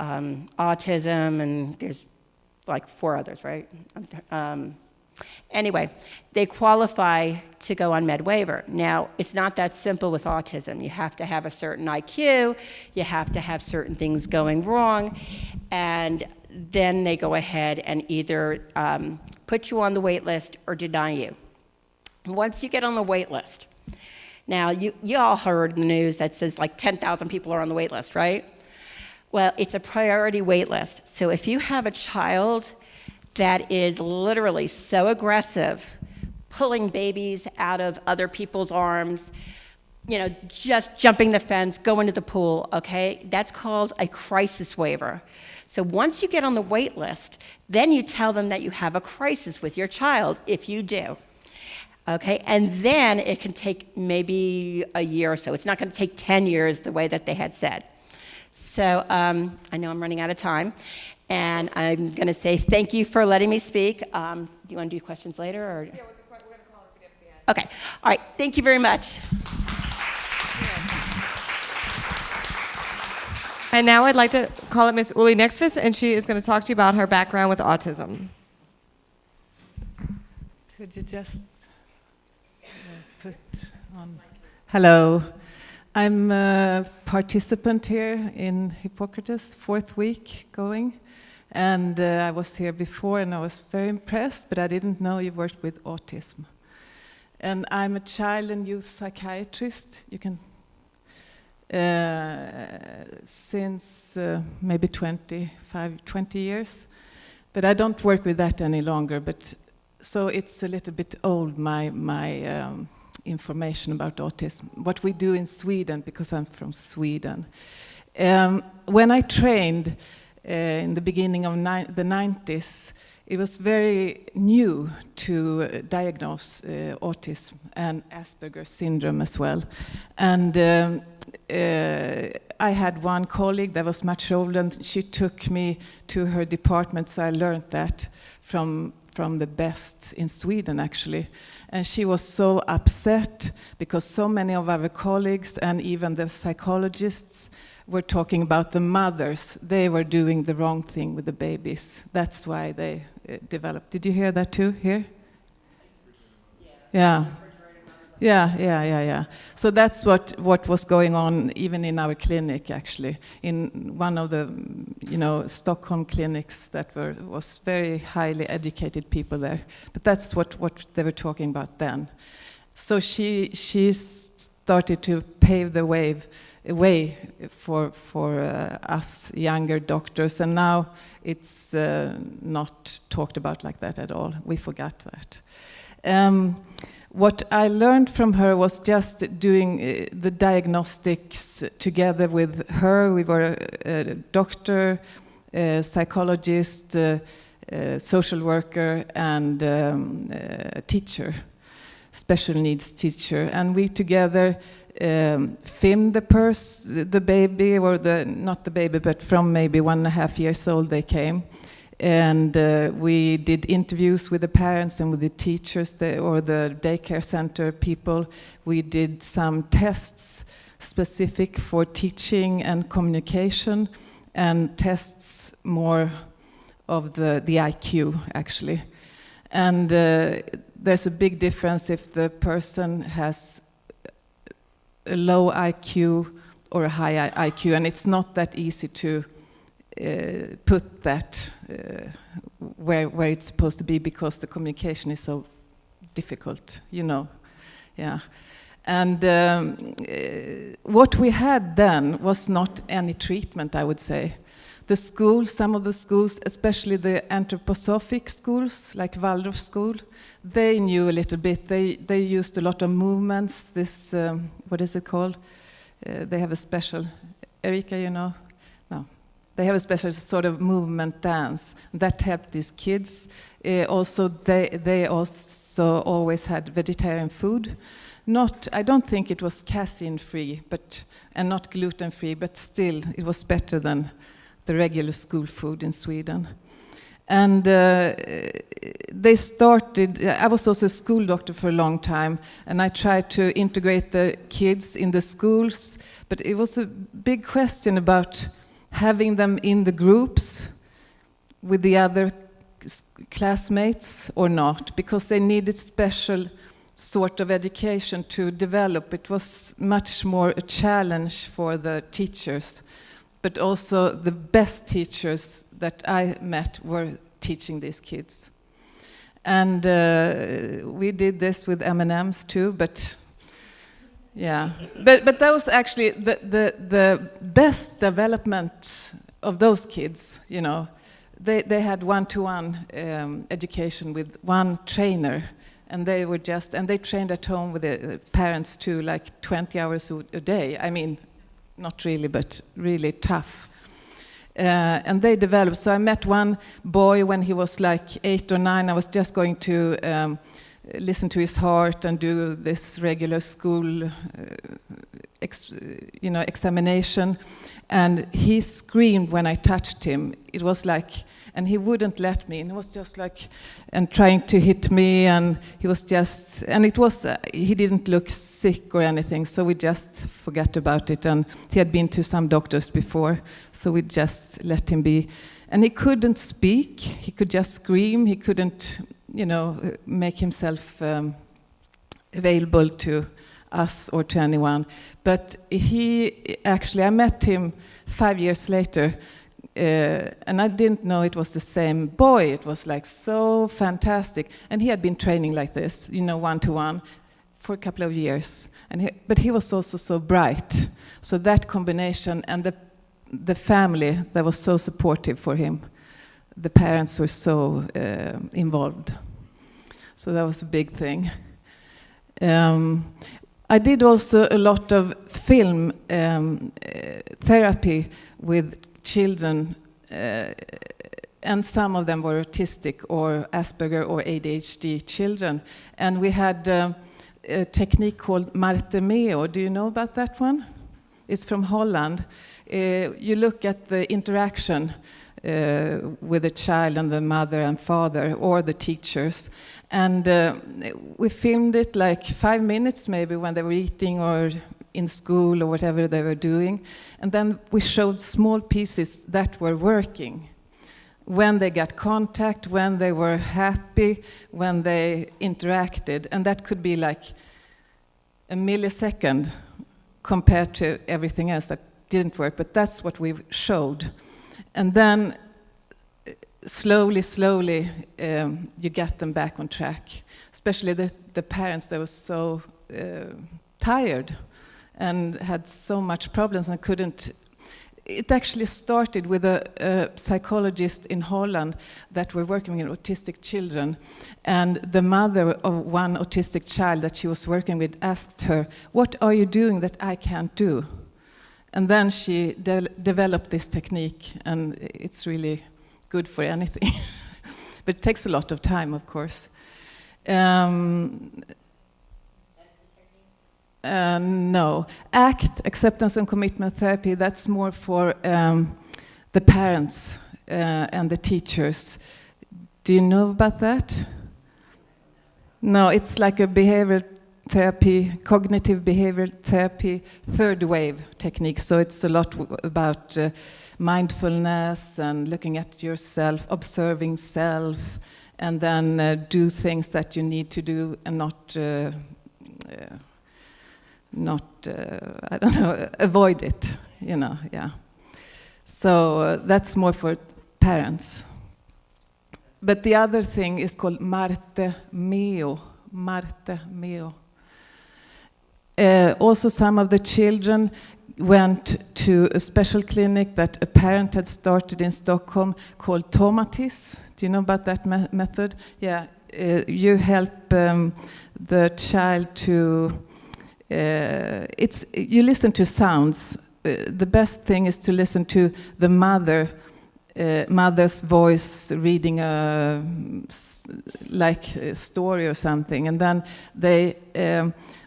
autism, and there's like 4 others, right? Anyway, they qualify to go on med-waiver. Now, it's not that simple with autism. You have to have a certain IQ, you have to have certain things going wrong, and then they go ahead and either put you on the wait list or deny you. Once you get on the wait list, now you all heard the news that says like 10,000 people are on the wait list, right? Well, it's a priority wait list. So if you have a child that is literally so aggressive, pulling babies out of other people's arms, you know, just jumping the fence, going to the pool, okay? That's called a crisis waiver. So once you get on the wait list, then you tell them that you have a crisis with your child, if you do. Okay, and then it can take maybe a year or so. It's not going to take 10 years the way that they had said. So I know I'm running out of time, and I'm going to say thank you for letting me speak. Do you want to do questions later? Or? Yeah, we're going to call it at the end. Okay, all right, thank you very much. And now I'd like to call it Miss Uli Nexvis, and she is going to talk to you about her background with autism. Could you just put on? Hello, I'm a participant here in Hippocrates, 4th week going, and I was here before and I was very impressed, but I didn't know you worked with autism. And I'm a child and youth psychiatrist. You can since maybe 20 years, but I don't work with that any longer. But so it's a little bit old, my information about autism. What we do in Sweden, because I'm from Sweden. When I trained in the beginning of the 90s, it was very new to diagnose autism and Asperger's syndrome as well. And I had one colleague that was much older, and she took me to her department, so I learned that from the best in Sweden, actually. And she was so upset because so many of our colleagues and even the psychologists were talking about the mothers. They were doing the wrong thing with the babies. That's why they developed. Did you hear that too here? Yeah. Yeah. So that's what was going on even in our clinic, actually. In one of the, Stockholm clinics that was very highly educated people there. But that's what they were talking about then. So she started to pave the way for us younger doctors, and now it's not talked about like that at all. We forgot that. What I learned from her was just doing the diagnostics together with her. We were a doctor, a psychologist, social worker, and a teacher, special needs teacher. And we together filmed the baby, or not the baby, but from maybe 1.5 years old they came. And we did interviews with the parents and with the teachers or the daycare center people. We did some tests specific for teaching and communication, and tests more of the IQ, actually. And there's a big difference if the person has a low IQ or a high IQ, and it's not that easy to put that where it's supposed to be, because the communication is so difficult, you know. Yeah. And what we had then was not any treatment, I would say. The schools, some of the schools, especially the anthroposophic schools, like Waldorf school, they knew a little bit. They used a lot of movements. This, what is it called? They have a special, Erika, you know? No. They have a special sort of movement dance that helped these kids. Also, they also always had vegetarian food. I don't think it was casein-free, and not gluten-free, but still, it was better than the regular school food in Sweden. And they started, I was also a school doctor for a long time, and I tried to integrate the kids in the schools, but it was a big question about having them in the groups with the other classmates or not, because they needed special sort of education to develop. It was much more a challenge for the teachers, but also the best teachers that I met were teaching these kids. And we did this with M&Ms too, but yeah. But that was actually the best development of those kids, you know. They had one-to-one education with one trainer, and they were and they trained at home with the parents too, like 20 hours a day. I mean, not really, but really tough. And they developed. So I met one boy when he was like 8 or 9. I was just going to listen to his heart and do this regular school examination. And he screamed when I touched him. It was like, and he wouldn't let me. And he was just like, and trying to hit me. And he was just, and it was, he didn't look sick or anything. So we just forgot about it. And he had been to some doctors before. So we just let him be. And he couldn't speak. He could just scream. He couldn't, make himself available to us or to anyone. But I met him 5 years later, and I didn't know it was the same boy. It was like so fantastic. And he had been training like this, one-to-one for a couple of years. But he was also so bright. So that combination, and the family that was so supportive for him, the parents were so involved. So that was a big thing. I did also a lot of film therapy with children, and some of them were autistic or Asperger or ADHD children. And we had a technique called Martemeo. Do you know about that one? It's from Holland. You look at the interaction with the child and the mother and father or the teachers. And we filmed it like 5 minutes maybe when they were eating or in school or whatever they were doing. And then we showed small pieces that were working. When they got contact, when they were happy, when they interacted. And that could be like a millisecond compared to everything else that didn't work. But that's what we showed. And then slowly, you get them back on track. Especially the parents, they were so tired and had so much problems and couldn't. It actually started with a psychologist in Holland that were working with autistic children. And the mother of one autistic child that she was working with asked her, "What are you doing that I can't do?" And then she developed this technique, and it's really good for anything. But it takes a lot of time, of course. No. ACT, acceptance and commitment therapy, that's more for the parents. and the teachers. Do you know about that? No, it's like a behavioral therapy, cognitive behavioral therapy, third wave technique. So it's a lot about mindfulness and looking at yourself, observing self, and then do things that you need to do and not I don't know, avoid it, you know, yeah. So that's more for parents. But the other thing is called Marte Meo. Marte Meo. Also, some of the children went to a special clinic that a parent had started in Stockholm called Tomatis. Do you know about that method? Yeah, you help the child to. You listen to sounds. The best thing is to listen to the mother's voice reading a story or something, and then they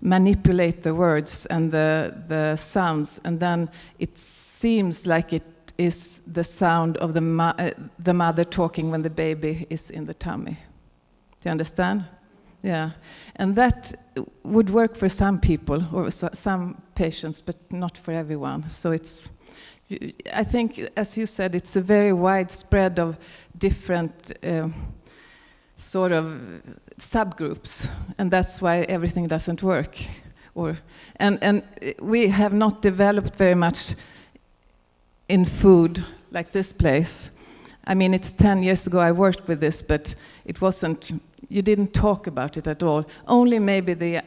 manipulate the words and the sounds, and then it seems like it is the sound of the mother talking when the baby is in the tummy. Do you understand? Yeah, and that would work for some people or some patients, but not for everyone. So I think, as you said, it's a very wide spread of different sort of subgroups, and that's why everything doesn't work. And we have not developed very much in food like this place. I mean, it's 10 years ago I worked with this, but it wasn't. You didn't talk about it at all. Only maybe the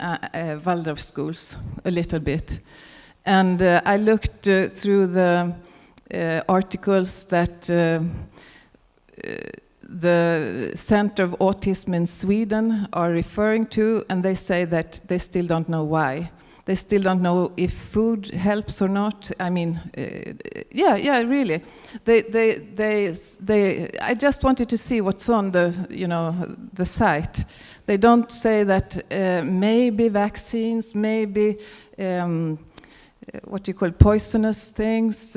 Waldorf schools a little bit. And I looked through the articles that the Center of Autism in Sweden are referring to, and they say that they still don't know why. They still don't know if food helps or not. I mean, yeah, really. I just wanted to see what's on the site. They don't say that maybe vaccines, maybe what you call poisonous things,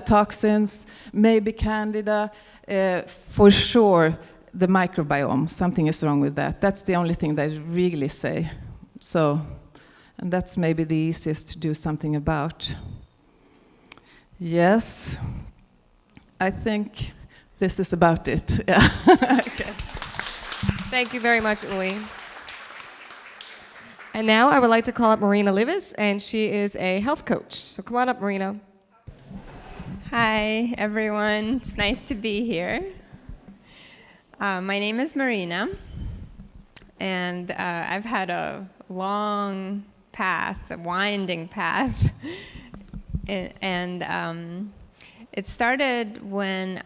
toxins, maybe candida. For sure, the microbiome, something is wrong with that. That's the only thing they really say. So, and that's maybe the easiest to do something about. Yes, I think this is about it. Yeah. Okay. Thank you very much, Uli. And now I would like to call up Marina Livis, and she is a health coach. So come on up, Marina. Hi, everyone. It's nice to be here. My name is Marina, and I've had a long path, a winding path. And it started when,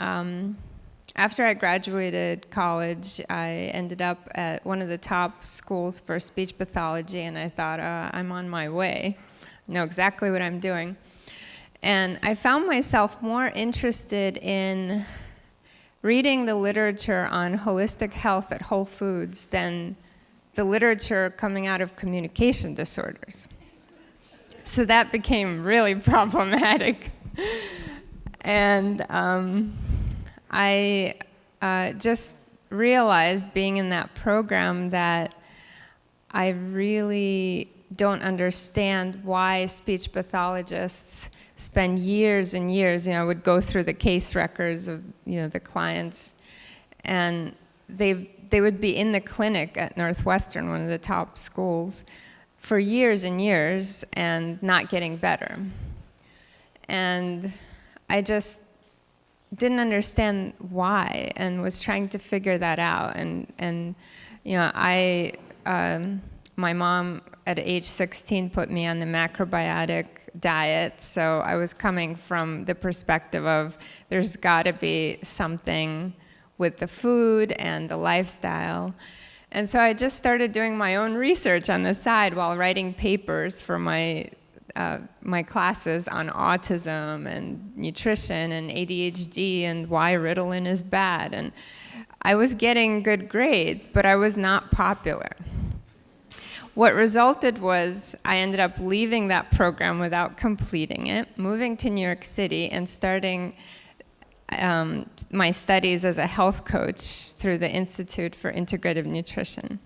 after I graduated college, I ended up at one of the top schools for speech pathology, and I thought, I'm on my way. I know exactly what I'm doing. And I found myself more interested in reading the literature on holistic health at Whole Foods than the literature coming out of communication disorders. So that became really problematic. And I just realized, being in that program, that I really don't understand why speech pathologists spend years and years, I would go through the case records of, the clients, and they would be in the clinic at Northwestern, one of the top schools, for years and years and not getting better. And I just didn't understand why, and was trying to figure that out. And my mom at age 16 put me on the macrobiotic diet, so I was coming from the perspective of there's got to be something with the food and the lifestyle. And so I just started doing my own research on the side while writing papers for my classes on autism and nutrition and ADHD and why Ritalin is bad. And I was getting good grades, but I was not popular. What resulted was I ended up leaving that program without completing it, moving to New York City and starting my studies as a health coach through the Institute for Integrative Nutrition.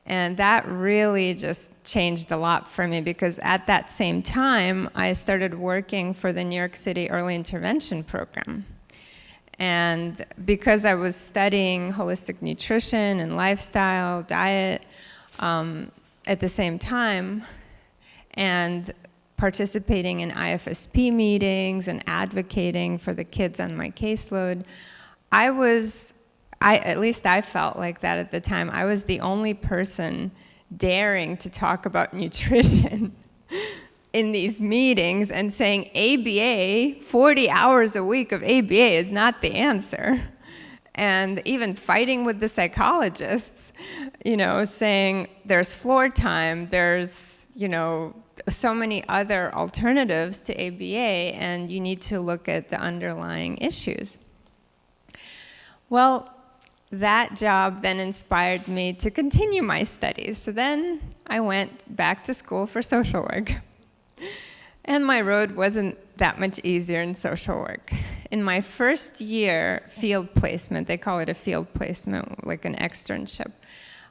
And that really just changed a lot for me, because at that same time, I started working for the New York City Early Intervention Program. And because I was studying holistic nutrition and lifestyle, diet, at the same time, and participating in IFSP meetings and advocating for the kids on my caseload, at least I felt like that at the time. I was the only person daring to talk about nutrition in these meetings and saying ABA, 40 hours a week of ABA is not the answer. And even fighting with the psychologists, saying there's floor time, there's, so many other alternatives to ABA, and you need to look at the underlying issues. Well, that job then inspired me to continue my studies. So then I went back to school for social work. And my road wasn't that much easier in social work. In my first year field placement, they call it a field placement, like an externship,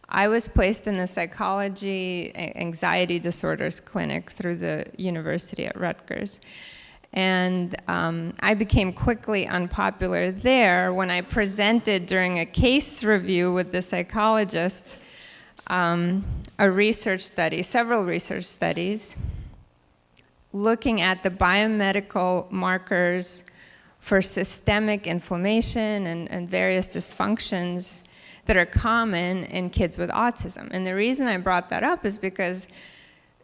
I was placed in the psychology anxiety disorders clinic through the university at Rutgers. And I became quickly unpopular there when I presented during a case review with the psychologists a research study, several research studies, looking at the biomedical markers for systemic inflammation and various dysfunctions that are common in kids with autism. And the reason I brought that up is because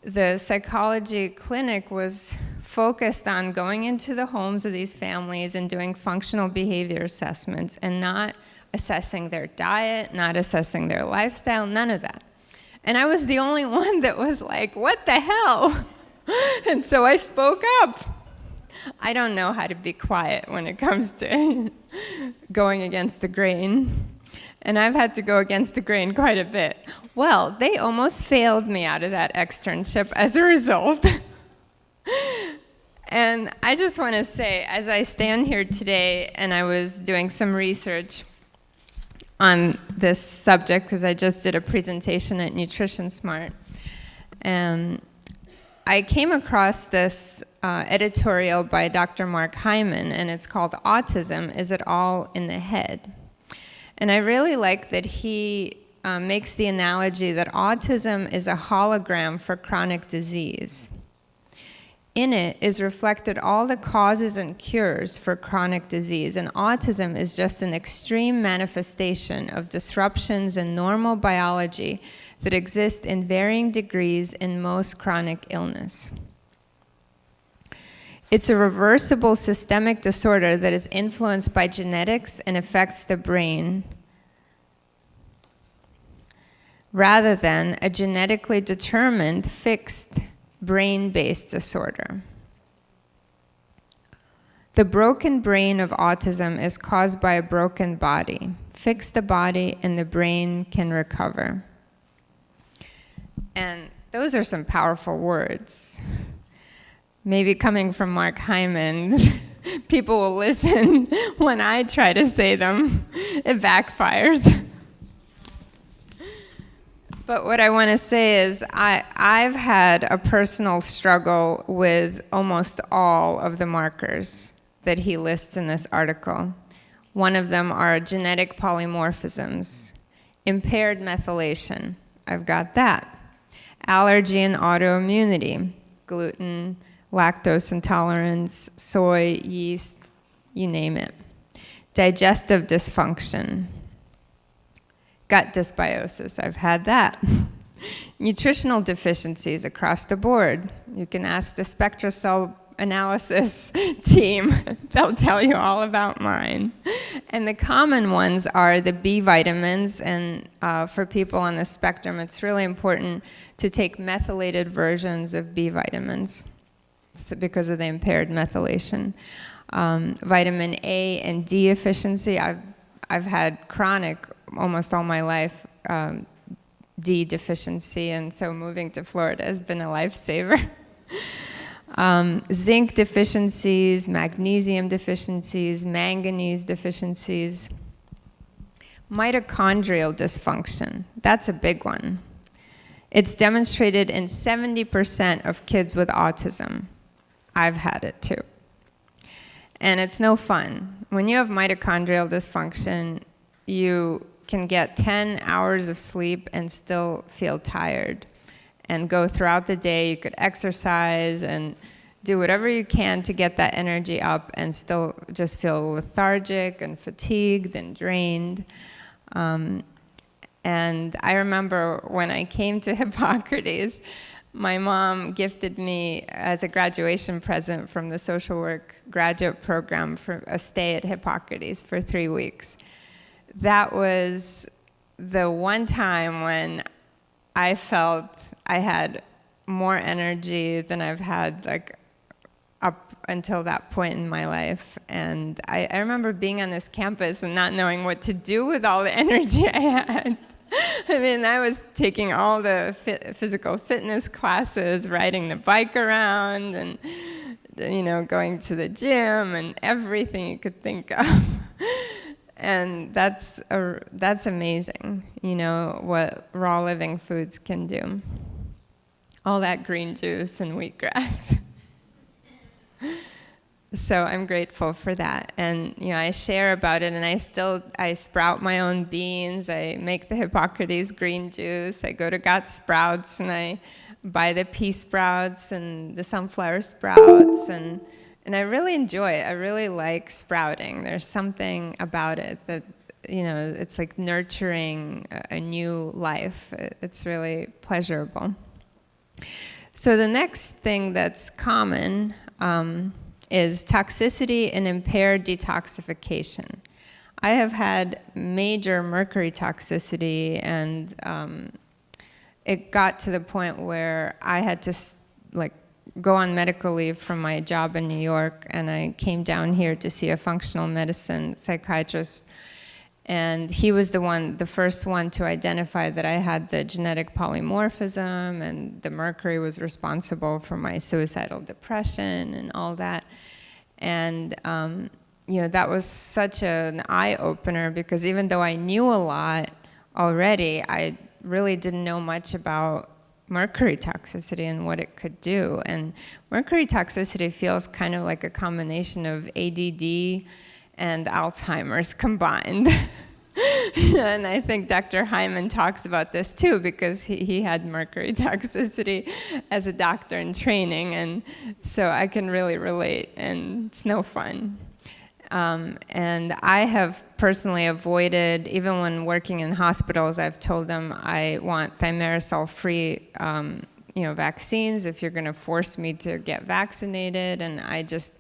the psychology clinic was focused on going into the homes of these families and doing functional behavior assessments and not assessing their diet, not assessing their lifestyle, none of that. And I was the only one that was like, what the hell? And so I spoke up. I don't know how to be quiet when it comes to going against the grain. And I've had to go against the grain quite a bit. Well, they almost failed me out of that externship as a result. And I just want to say, as I stand here today, and I was doing some research on this subject, because I just did a presentation at Nutrition Smart, and I came across this editorial by Dr. Mark Hyman, and it's called Autism, Is It All in the Head? And I really like that he makes the analogy that autism is a hologram for chronic disease. In it is reflected all the causes and cures for chronic disease, and autism is just an extreme manifestation of disruptions in normal biology that exist in varying degrees in most chronic illness. It's a reversible systemic disorder that is influenced by genetics and affects the brain, rather than a genetically determined, fixed, brain-based disorder. The broken brain of autism is caused by a broken body. Fix the body and the brain can recover. And those are some powerful words. Maybe coming from Mark Hyman, people will listen when I try to say them. It backfires. But what I want to say is I've had a personal struggle with almost all of the markers that he lists in this article. One of them are genetic polymorphisms, impaired methylation, I've got that. Allergy and autoimmunity, gluten, lactose intolerance, soy, yeast, you name it. Digestive dysfunction. Gut dysbiosis, I've had that. Nutritional deficiencies across the board. You can ask the SpectraCell analysis team. They'll tell you all about mine. And the common ones are the B vitamins, and for people on the spectrum, it's really important to take methylated versions of B vitamins because of the impaired methylation. Vitamin A and D deficiency, I've had chronic almost all my life D deficiency, and so moving to Florida has been a lifesaver. zinc deficiencies, magnesium deficiencies, manganese deficiencies, mitochondrial dysfunction. That's a big one. It's demonstrated in 70% of kids with autism. I've had it too. And it's no fun. When you have mitochondrial dysfunction, you can get 10 hours of sleep and still feel tired and go throughout the day. You could exercise and do whatever you can to get that energy up and still just feel lethargic and fatigued and drained. And I remember when I came to Hippocrates, my mom gifted me as a graduation present from the social work graduate program for a stay at Hippocrates for 3 weeks. That was the one time when I felt I had more energy than I've had like up until that point in my life. And I remember being on this campus and not knowing what to do with all the energy I had. I mean, I was taking all the physical fitness classes, riding the bike around, and going to the gym and everything you could think of. And that's amazing, what raw living foods can do. All that green juice and wheatgrass. So I'm grateful for that. And I share about it, and I sprout my own beans. I make the Hippocrates green juice. I go to Got Sprouts and I buy the pea sprouts and the sunflower sprouts, and I really enjoy it. I really like sprouting. There's something about it that it's like nurturing a new life. It's really pleasurable. So the next thing that's common is toxicity and impaired detoxification. I have had major mercury toxicity, and it got to the point where I had to go on medical leave from my job in New York, and I came down here to see a functional medicine psychiatrist. And he was the first one to identify that I had the genetic polymorphism, and the mercury was responsible for my suicidal depression and all that. And that was such an eye-opener, because even though I knew a lot already, I really didn't know much about mercury toxicity and what it could do. And mercury toxicity feels kind of like a combination of ADD and Alzheimer's combined. And I think Dr. Hyman talks about this too, because he had mercury toxicity as a doctor in training, and so I can really relate, and it's no fun. And I have personally avoided, even when working in hospitals, I've told them I want thimerosal-free vaccines if you're going to force me to get vaccinated, and I just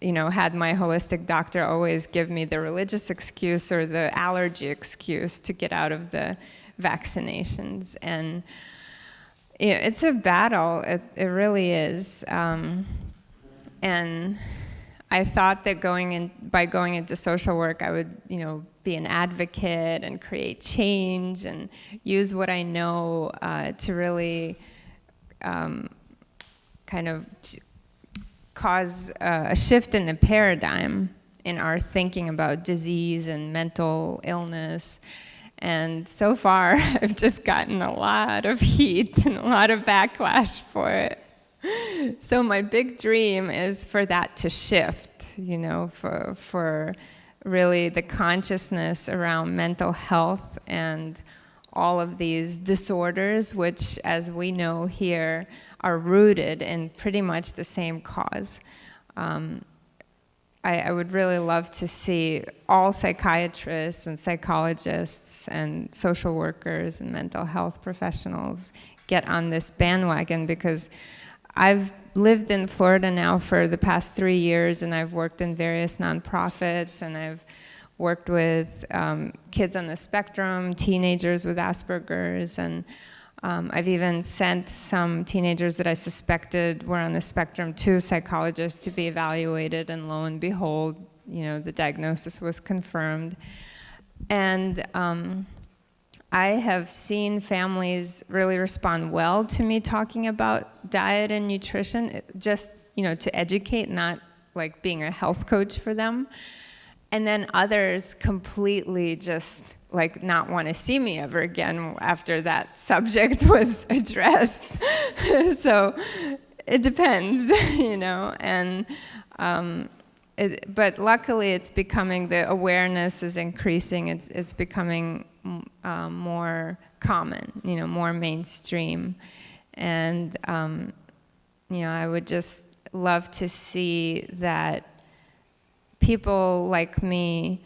had my holistic doctor always give me the religious excuse or the allergy excuse to get out of the vaccinations. And it's a battle, it really is. And I thought that by going into social work, I would, be an advocate and create change and use what I know to really kind of cause a shift in the paradigm in our thinking about disease and mental illness. And so far, I've just gotten a lot of heat and a lot of backlash for it. So my big dream is for that to shift, for really the consciousness around mental health and all of these disorders, which, as we know here, are rooted in pretty much the same cause. I would really love to see all psychiatrists and psychologists and social workers and mental health professionals get on this bandwagon, because I've lived in Florida now for the past 3 years, and I've worked in various nonprofits, and I've worked with kids on the spectrum, teenagers with Asperger's, and I've even sent some teenagers that I suspected were on the spectrum to psychologists to be evaluated, and lo and behold, the diagnosis was confirmed. And I have seen families really respond well to me talking about diet and nutrition, just to educate, not like being a health coach for them. And then others completely just like not want to see me ever again after that subject was addressed. So it depends, and but luckily it's becoming, the awareness is increasing, it's becoming more common, more mainstream. And I would just love to see that people like me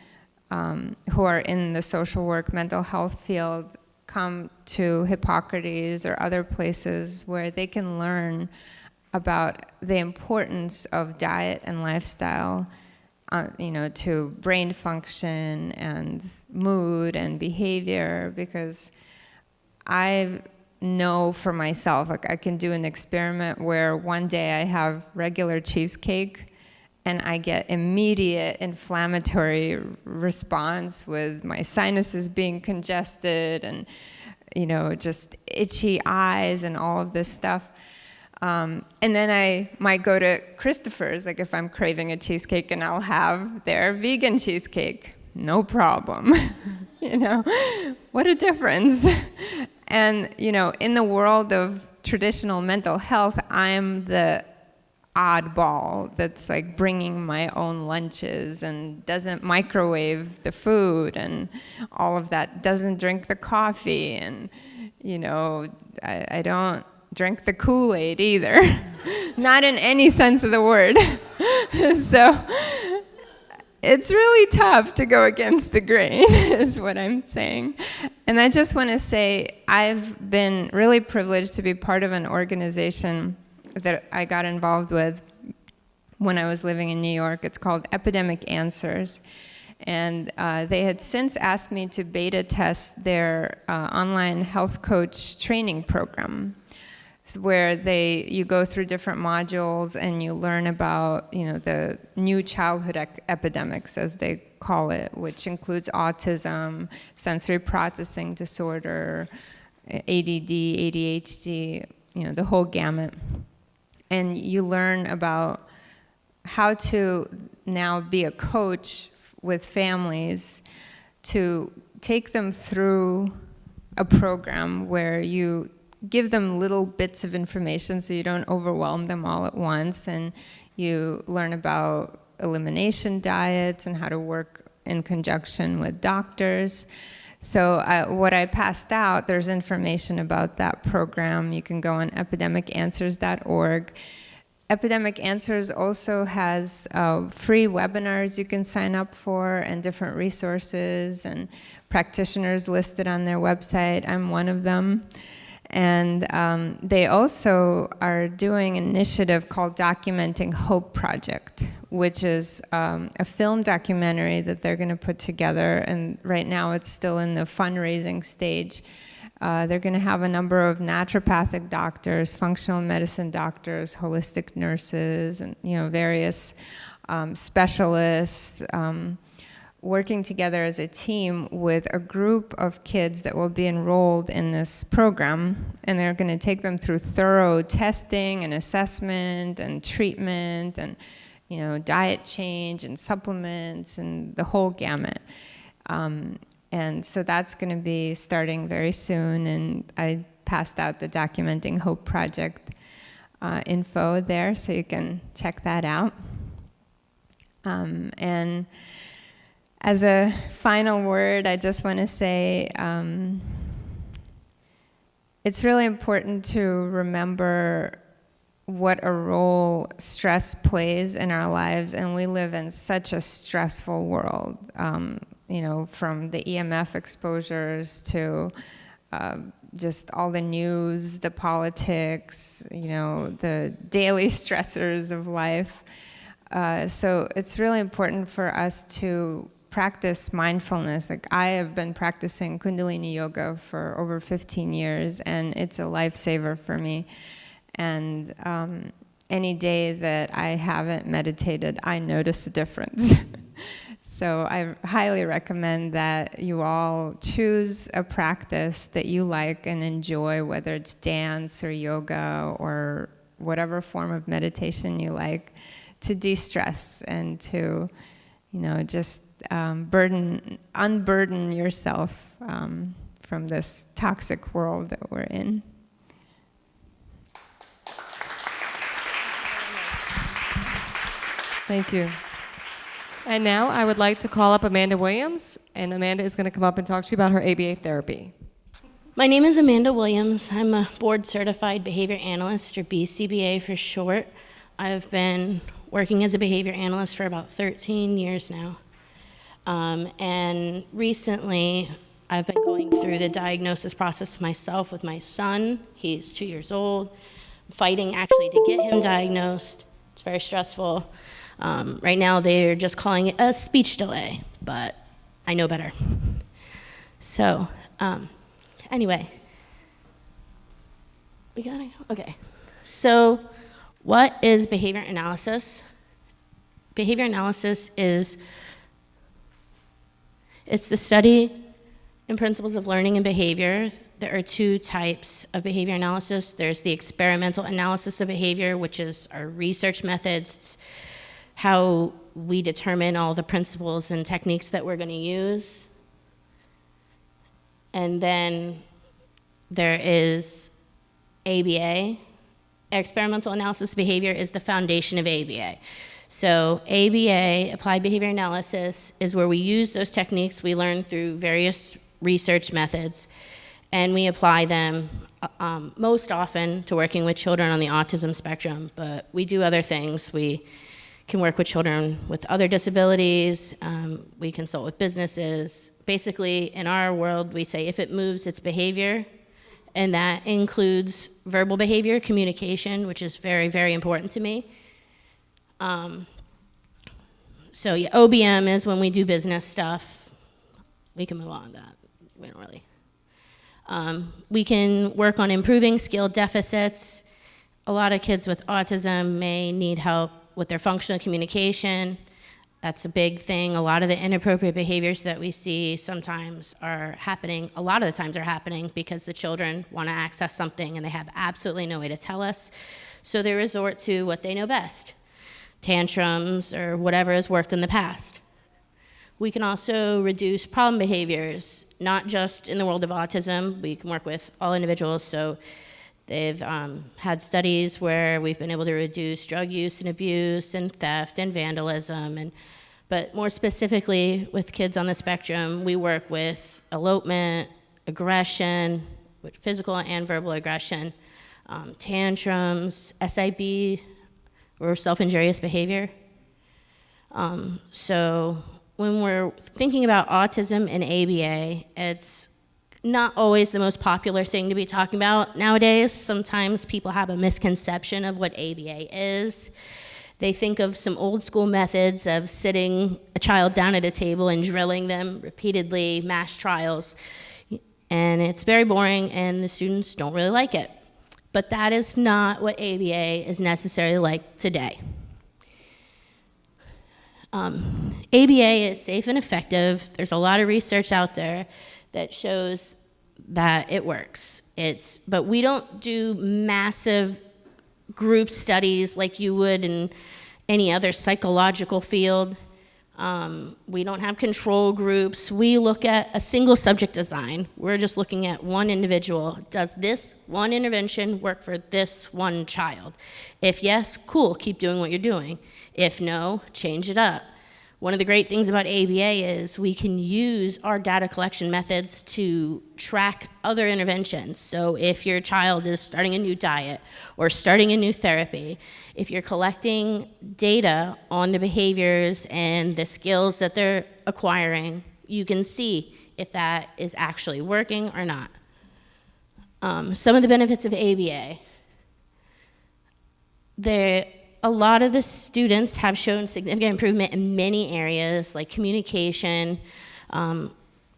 who are in the social work, mental health field come to Hippocrates or other places where they can learn about the importance of diet and lifestyle, to brain function and mood and behavior, because I know for myself, like I can do an experiment where one day I have regular cheesecake and I get immediate inflammatory response with my sinuses being congested and, just itchy eyes and all of this stuff. And then I might go to Christopher's, like if I'm craving a cheesecake, and I'll have their vegan cheesecake. No problem. What a difference. And, in the world of traditional mental health, I'm the oddball that's like bringing my own lunches and doesn't microwave the food and all of that, doesn't drink the coffee, and I don't drink the Kool-Aid either. Not in any sense of the word. So it's really tough to go against the grain, is what I'm saying. And I just want to say I've been really privileged to be part of an organization that I got involved with when I was living in New York. It's called Epidemic Answers. And they had since asked me to beta test their online health coach training program, where you go through different modules and you learn about, the new childhood epidemics, as they call it, which includes autism, sensory processing disorder, ADD, ADHD, the whole gamut. And you learn about how to now be a coach with families to take them through a program where you give them little bits of information so you don't overwhelm them all at once, and you learn about elimination diets and how to work in conjunction with doctors. So what I passed out, there's information about that program. You can go on epidemicanswers.org. Epidemic Answers also has free webinars you can sign up for, and different resources and practitioners listed on their website. I'm one of them. And they also are doing an initiative called Documenting Hope Project, which is a film documentary that they're going to put together. And right now it's still in the fundraising stage. They're going to have a number of naturopathic doctors, functional medicine doctors, holistic nurses, and various specialists working together as a team with a group of kids that will be enrolled in this program, and they're going to take them through thorough testing and assessment and treatment and diet change and supplements and the whole gamut. And so that's going to be starting very soon, and I passed out the Documenting Hope Project info there, so you can check that out. And as a final word, I just want to say it's really important to remember what a role stress plays in our lives, and we live in such a stressful world, from the EMF exposures to just all the news, the politics, the daily stressors of life. So it's really important for us to practice mindfulness. Like, I have been practicing Kundalini yoga for over 15 years, and it's a lifesaver for me. And any day that I haven't meditated, I notice a difference. So I highly recommend that you all choose a practice that you like and enjoy, whether it's dance or yoga or whatever form of meditation you like, to de-stress and to, just unburden yourself from this toxic world that we're in. Thank you. And now I would like to call up Amanda Williams, and Amanda is going to come up and talk to you about her ABA therapy. My name is Amanda Williams. I'm a board-certified behavior analyst, or BCBA for short. I've been working as a behavior analyst for about 13 years now. And recently, I've been going through the diagnosis process myself with my son. He's 2 years old. I'm fighting actually to get him diagnosed. It's very stressful. Right now, they're just calling it a speech delay, but I know better. So, anyway, we gotta go. Okay. So, what is behavior analysis? Behavior analysis is it's the study and principles of learning and behavior. There are two types of behavior analysis. There's the experimental analysis of behavior, which is our research methods. It's how we determine all the principles and techniques that we're going to use. And then there is ABA. Experimental analysis of behavior is the foundation of ABA. So ABA, applied behavior analysis, is where we use those techniques we learn through various research methods, and we apply them most often to working with children on the autism spectrum, but we do other things. We can work with children with other disabilities. We consult with businesses. Basically, in our world, we say if it moves, it's behavior, and that includes verbal behavior, communication, which is very, very important to me. So yeah, OBM is when we do business stuff. We can move on to that. We don't really. We can work on improving skill deficits. A lot of kids with autism may need help with their functional communication. That's a big thing. A lot of the inappropriate behaviors that we see sometimes are happening, a lot of the times are happening because the children want to access something and they have absolutely no way to tell us. So they resort to what they know best, tantrums or whatever has worked in the past. We can also reduce problem behaviors, not just in the world of autism. We can work with all individuals. So they've had studies where we've been able to reduce drug use and abuse and theft and vandalism. But more specifically with kids on the spectrum, we work with elopement, aggression, with physical and verbal aggression, tantrums, SIB, or self-injurious behavior. So when we're thinking about autism and ABA, it's not always the most popular thing to be talking about nowadays. Sometimes people have a misconception of what ABA is. They think of some old school methods of sitting a child down at a table and drilling them repeatedly, mass trials, and it's very boring and the students don't really like it. But that is not what ABA is necessarily like today. ABA is safe and effective. There's a lot of research out there that shows that it works. But we don't do massive group studies like you would in any other psychological field. We don't have control groups. We look at a single subject design. We're just looking at one individual. Does this one intervention work for this one child? If yes, cool, keep doing what you're doing. If no, change it up. One of the great things about ABA is we can use our data collection methods to track other interventions. So if your child is starting a new diet or starting a new therapy, if you're collecting data on the behaviors and the skills that they're acquiring, you can see if that is actually working or not. Some of the benefits of ABA. A lot of the students have shown significant improvement in many areas, like communication,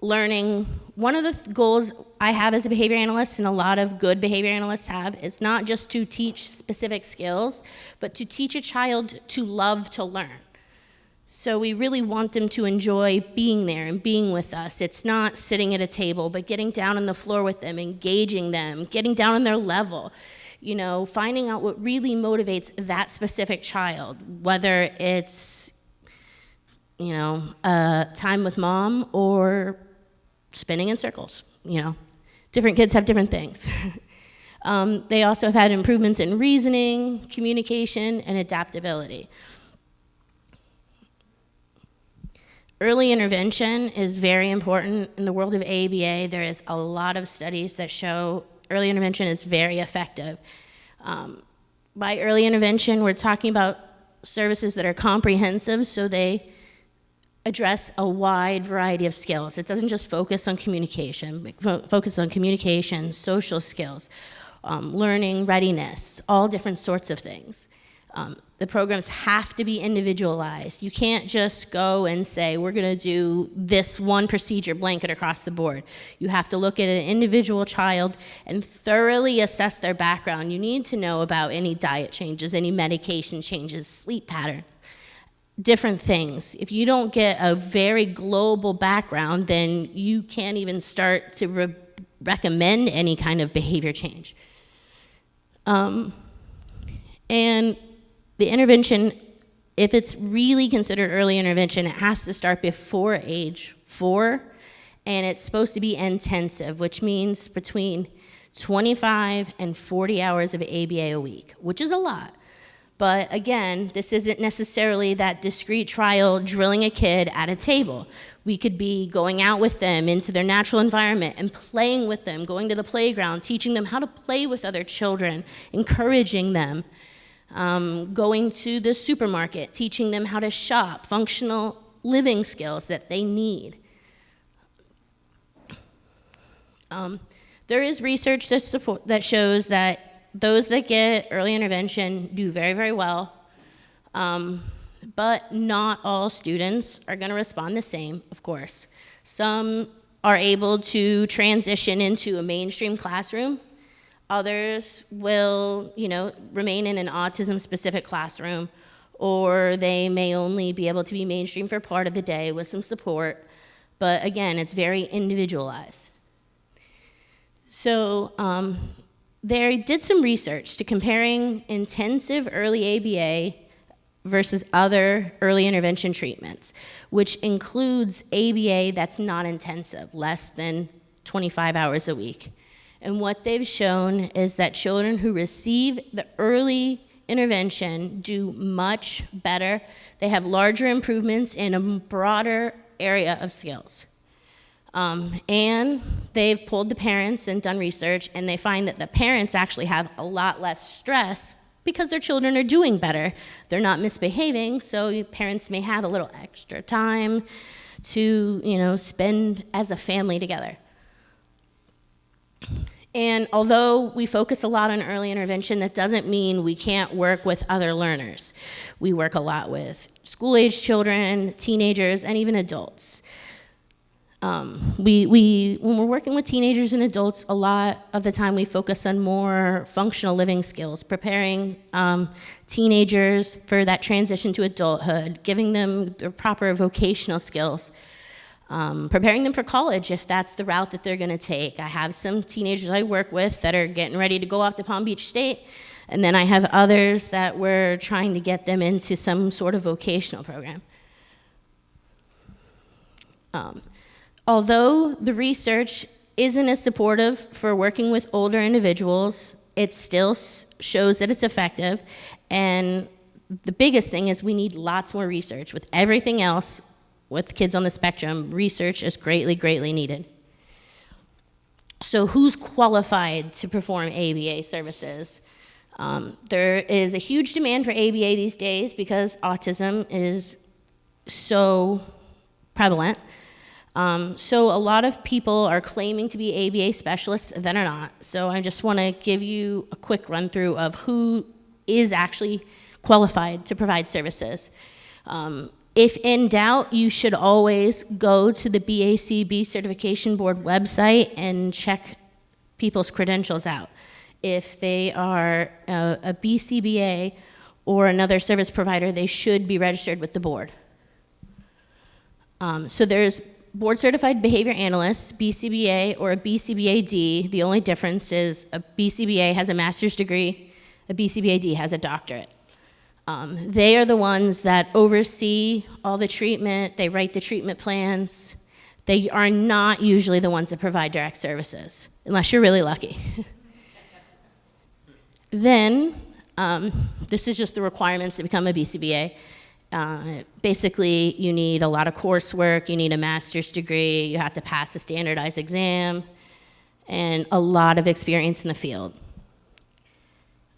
learning. One of the goals I have as a behavior analyst, and a lot of good behavior analysts have, is not just to teach specific skills, but to teach a child to love to learn. So we really want them to enjoy being there and being with us. It's not sitting at a table, but getting down on the floor with them, engaging them, getting down on their level. You know, finding out what really motivates that specific child, whether it's, you know, time with mom or spinning in circles, you know. Different kids have different things. They also have had improvements in reasoning, communication, and adaptability. Early intervention is very important. In the world of ABA, there is a lot of studies that show early intervention is very effective. By early intervention, we're talking about services that are comprehensive, so they address a wide variety of skills. It doesn't just focus on communication, but focus on communication, social skills, learning readiness, all different sorts of things. The programs have to be individualized. You can't just go and say, we're gonna do this one procedure blanket across the board. You have to look at an individual child and thoroughly assess their background. You need to know about any diet changes, any medication changes, sleep pattern, different things. If you don't get a very global background, then you can't even start to recommend any kind of behavior change. And the intervention, if it's really considered early intervention, it has to start before age 4, and it's supposed to be intensive, which means between 25 and 40 hours of ABA a week, which is a lot. But again, this isn't necessarily that discrete trial drilling a kid at a table. We could be going out with them into their natural environment and playing with them, going to the playground, teaching them how to play with other children, encouraging them. Going to the supermarket, teaching them how to shop, functional living skills that they need. There is research that shows that those that get early intervention do very, very well, but not all students are going to respond the same, of course. Some are able to transition into a mainstream classroom. Others will, you know, remain in an autism-specific classroom, or they may only be able to be mainstream for part of the day with some support. But again, it's very individualized. So they did some research to comparing intensive early ABA versus other early intervention treatments, which includes ABA that's not intensive, less than 25 hours a week. And what they've shown is that children who receive the early intervention do much better. They have larger improvements in a broader area of skills. And they've polled the parents and done research, and they find that the parents actually have a lot less stress because their children are doing better. They're not misbehaving, so parents may have a little extra time to, you know, spend as a family together. And although we focus a lot on early intervention, that doesn't mean we can't work with other learners. We work a lot with school-age children, teenagers, and even adults. When we're working with teenagers and adults, a lot of the time we focus on more functional living skills, preparing teenagers for that transition to adulthood, giving them the proper vocational skills. Preparing them for college if that's the route that they're going to take. I have some teenagers I work with that are getting ready to go off to Palm Beach State, and then I have others that we're trying to get them into some sort of vocational program. Although the research isn't as supportive for working with older individuals, it still shows that it's effective, and the biggest thing is we need lots more research. With everything else, with kids on the spectrum, research is greatly, greatly needed. So who's qualified to perform ABA services? There is a huge demand for ABA these days because autism is so prevalent. So a lot of people are claiming to be ABA specialists that are not. So I just want to give you a quick run through of who is actually qualified to provide services. If in doubt, you should always go to the BACB Certification Board website and check people's credentials out. If they are a BCBA or another service provider, they should be registered with the board. So there's board certified behavior analyst, BCBA, or a BCBAD. The only difference is a BCBA has a master's degree, a BCBAD has a doctorate. They are the ones that oversee all the treatment, they write the treatment plans. They are not usually the ones that provide direct services, unless you're really lucky. Then, this is just the requirements to become a BCBA. Basically, you need a lot of coursework, you need a master's degree, you have to pass a standardized exam, and a lot of experience in the field.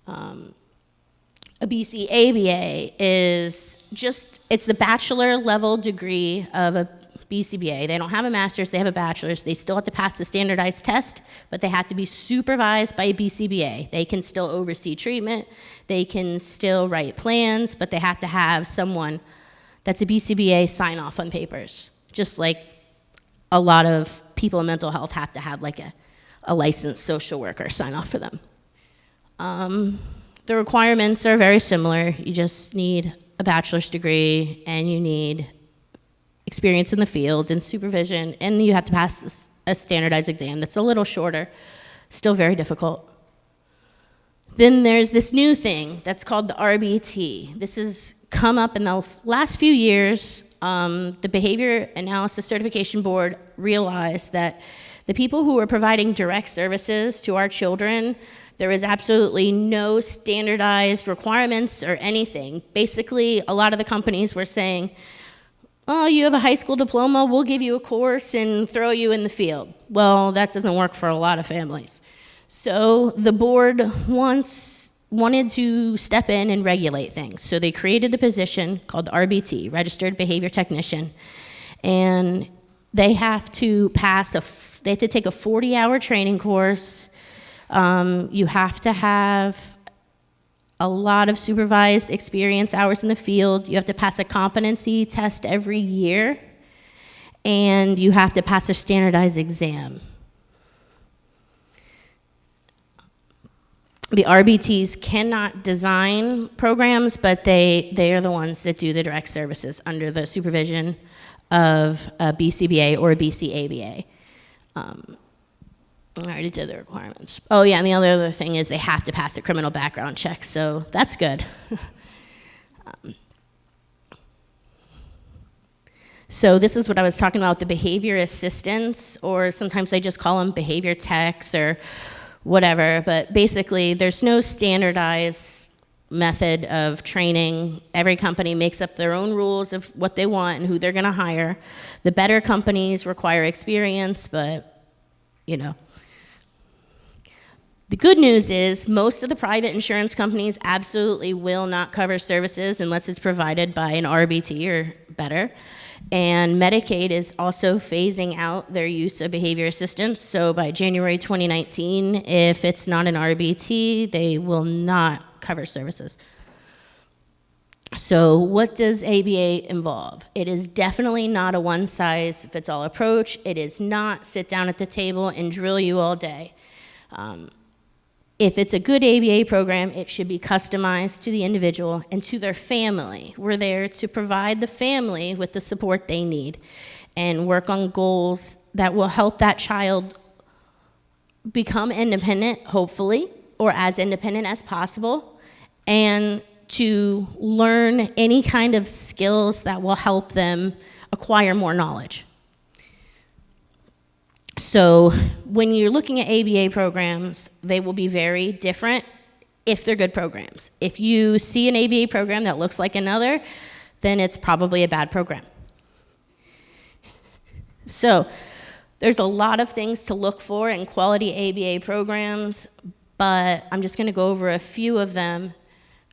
A BCABA is just, it's the bachelor level degree of a BCBA. They don't have a master's, they have a bachelor's. They still have to pass the standardized test, but they have to be supervised by a BCBA. They can still oversee treatment, they can still write plans, but they have to have someone that's a BCBA sign off on papers. Just like a lot of people in mental health have to have like a licensed social worker sign off for them. The requirements are very similar. You just need a bachelor's degree and you need experience in the field and supervision, and you have to pass a standardized exam that's a little shorter, still very difficult. Then there's this new thing that's called the RBT. This has come up in the last few years. The Behavior Analysis Certification Board realized that the people who are providing direct services to our children, there is absolutely no standardized requirements or anything. Basically, a lot of the companies were saying, oh, you have a high school diploma, we'll give you a course and throw you in the field. Well, that doesn't work for a lot of families. So the board wanted to step in and regulate things. So they created the position called RBT, Registered Behavior Technician. And they have to they have to take a 40-hour training course. You have to have a lot of supervised experience hours in the field. You have to pass a competency test every year, and you have to pass a standardized exam. The RBTs cannot design programs, but they are the ones that do the direct services under the supervision of a BCBA or a BCABA. I already did the requirements. Oh yeah, and the other thing is they have to pass a criminal background check, so that's good. So this is what I was talking about, the behavior assistants, or sometimes they just call them behavior techs or whatever, but basically there's no standardized method of training. Every company makes up their own rules of what they want and who they're gonna hire. The better companies require experience, but you know. The good news is most of the private insurance companies absolutely will not cover services unless it's provided by an RBT or better. And Medicaid is also phasing out their use of behavior assistance. So by January 2019, if it's not an RBT, they will not cover services. So what does ABA involve? It is definitely not a one-size-fits-all approach. It is not sit down at the table and drill you all day. If it's a good ABA program, it should be customized to the individual and to their family. We're there to provide the family with the support they need and work on goals that will help that child become independent, hopefully, or as independent as possible, and to learn any kind of skills that will help them acquire more knowledge. So when you're looking at ABA programs, they will be very different if they're good programs. If you see an ABA program that looks like another, then it's probably a bad program. So there's a lot of things to look for in quality ABA programs, but I'm just gonna go over a few of them.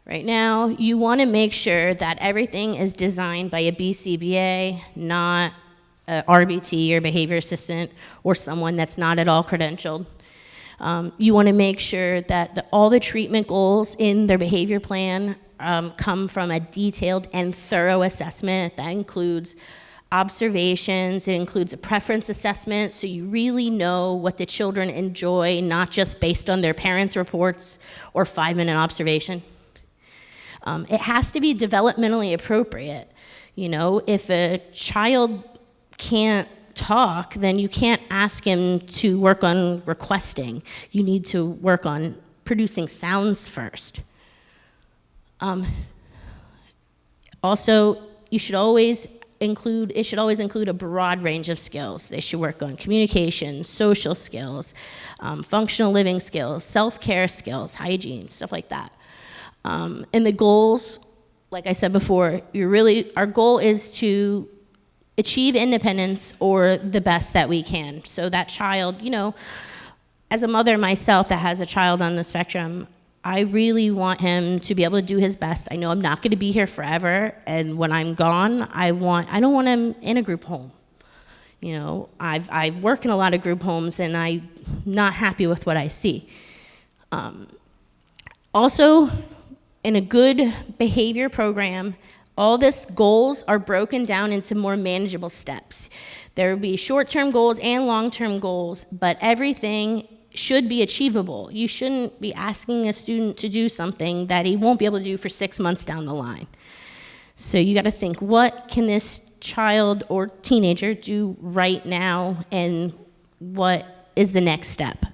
Right now, you wanna make sure that everything is designed by a BCBA, not a RBT or behavior assistant or someone that's not at all credentialed. You wanna make sure that all the treatment goals in their behavior plan come from a detailed and thorough assessment. That includes observations, it includes a preference assessment, so you really know what the children enjoy, not just based on their parents' reports or 5-minute observation. It has to be developmentally appropriate. You know, if a child can't talk, then you can't ask him to work on requesting. You need to work on producing sounds first. Also, it should always include a broad range of skills. They should work on communication, social skills, functional living skills, self-care skills, hygiene, stuff like that. And the goals, like I said before, our goal is to achieve independence or the best that we can. So that child, as a mother myself that has a child on the spectrum, I really want him to be able to do his best. I know I'm not going to be here forever, and when I'm gone, I don't want him in a group home. I work in a lot of group homes, and I'm not happy with what I see. Also, in a good behavior program, all these goals are broken down into more manageable steps. There will be short-term goals and long-term goals, but everything should be achievable. You shouldn't be asking a student to do something that he won't be able to do for 6 months down the line. So you got to think, what can this child or teenager do right now, and what is the next step?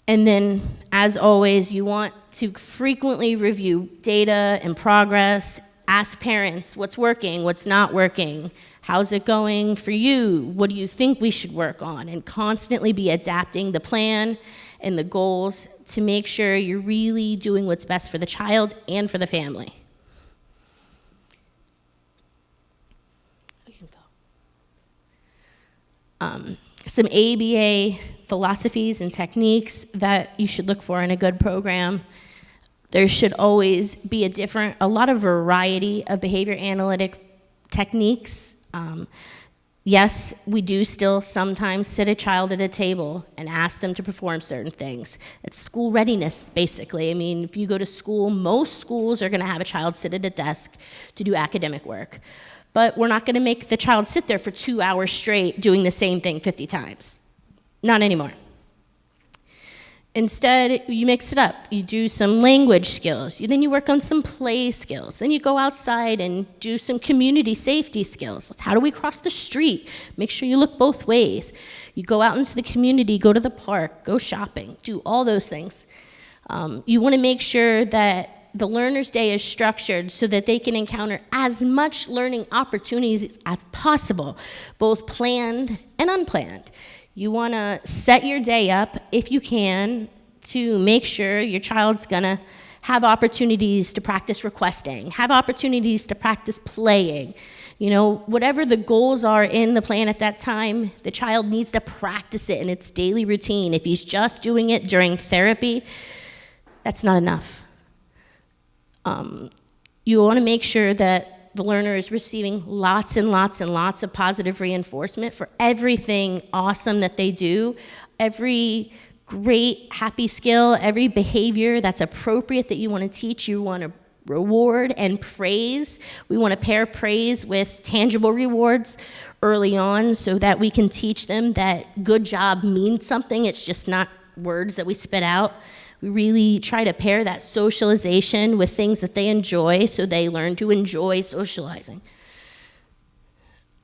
And then, as always, you want to frequently review data and progress. Ask parents what's working, what's not working. How's it going for you? What do you think we should work on? And constantly be adapting the plan and the goals to make sure you're really doing what's best for the child and for the family. You can go. Some ABA philosophies and techniques that you should look for in a good program. There should always be a lot of variety of behavior analytic techniques. Yes, we do still sometimes sit a child at a table and ask them to perform certain things. It's school readiness, basically. I mean, if you go to school, most schools are going to have a child sit at a desk to do academic work. But we're not going to make the child sit there for 2 hours straight doing the same thing 50 times. Not anymore. Instead, you mix it up. You do some language skills. Then you work on some play skills. Then you go outside and do some community safety skills. How do we cross the street? Make sure you look both ways. You go out into the community, go to the park, go shopping, do all those things. You want to make sure that the learner's day is structured so that they can encounter as much learning opportunities as possible, both planned and unplanned. You want to set your day up, if you can, to make sure your child's going to have opportunities to practice requesting, have opportunities to practice playing. Whatever the goals are in the plan at that time, the child needs to practice it in its daily routine. If he's just doing it during therapy, that's not enough. You want to make sure that the learner is receiving lots and lots and lots of positive reinforcement for everything awesome that they do, every great, happy skill, every behavior that's appropriate that you want to teach. You want to reward and praise. We want to pair praise with tangible rewards early on so that we can teach them that good job means something. It's just not words that we spit out. We really try to pair that socialization with things that they enjoy so they learn to enjoy socializing.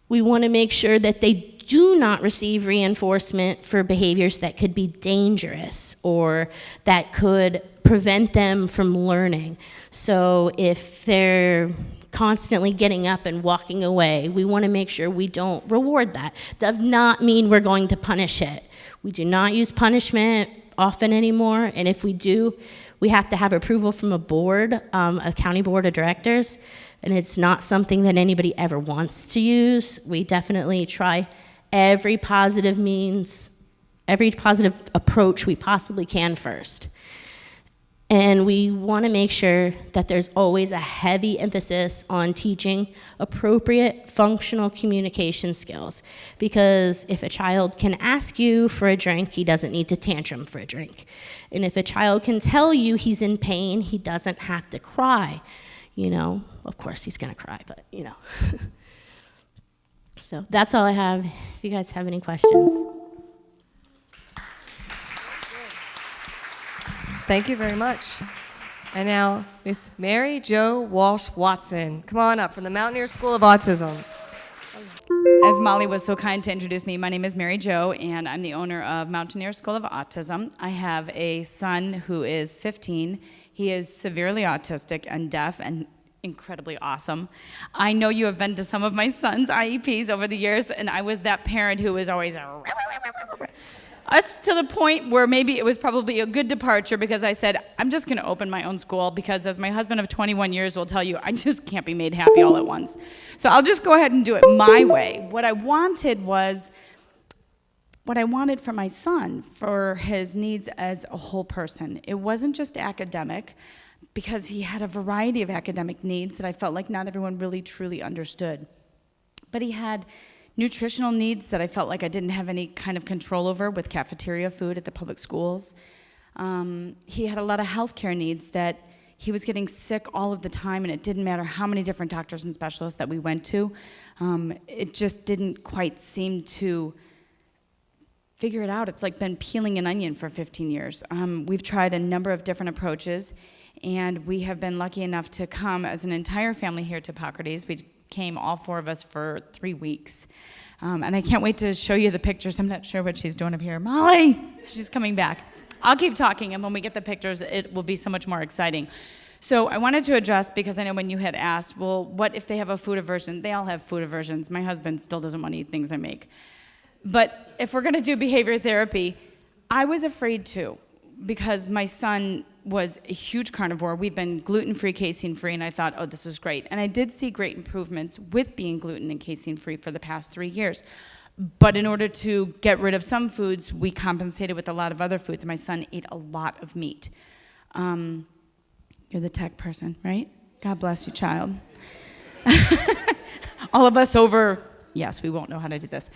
We want to make sure that they do not receive reinforcement for behaviors that could be dangerous or that could prevent them from learning. So if they're constantly getting up and walking away, we want to make sure we don't reward that. Does not mean we're going to punish it. We do not use punishment often anymore, and if we do, we have to have approval from a board, a county board of directors, and it's not something that anybody ever wants to use. We definitely try every positive approach we possibly can first. And we want to make sure that there's always a heavy emphasis on teaching appropriate functional communication skills. Because if a child can ask you for a drink, he doesn't need to tantrum for a drink. And if a child can tell you he's in pain, he doesn't have to cry. Of course he's going to cry, but So that's all I have. If you guys have any questions. Thank you very much. And now, Miss Mary Jo Walsh Watson. Come on up from the Mountaineer School of Autism. As Molly was so kind to introduce me, my name is Mary Jo, and I'm the owner of Mountaineer School of Autism. I have a son who is 15. He is severely autistic and deaf and incredibly awesome. I know you have been to some of my son's IEPs over the years, and I was that parent who was always It's to the point where maybe it was probably a good departure because I said, I'm just going to open my own school because as my husband of 21 years will tell you, I just can't be made happy all at once. So I'll just go ahead and do it my way. What I wanted was what I wanted for my son, for his needs as a whole person. It wasn't just academic because he had a variety of academic needs that I felt like not everyone really truly understood. But he had nutritional needs that I felt like I didn't have any kind of control over with cafeteria food at the public schools. He had a lot of healthcare needs that he was getting sick all of the time, and it didn't matter how many different doctors and specialists that we went to. It just didn't quite seem to figure it out. It's like been peeling an onion for 15 years. We've tried a number of different approaches, and we have been lucky enough to come as an entire family here to Hippocrates. We came, all four of us, for 3 weeks. And I can't wait to show you the pictures. I'm not sure what she's doing up here. Molly, she's coming back. I'll keep talking, and when we get the pictures, it will be so much more exciting. So I wanted to address, because I know when you had asked, well, what if they have a food aversion? They all have food aversions. My husband still doesn't want to eat things I make. But if we're going to do behavior therapy, I was afraid too, because my son was a huge carnivore. We've been gluten-free, casein-free, and I thought, oh, this is great. And I did see great improvements with being gluten and casein-free for the past 3 years. But in order to get rid of some foods, we compensated with a lot of other foods. My son ate a lot of meat. You're the tech person, right? God bless you, child. All of us over, yes, we won't know how to do this.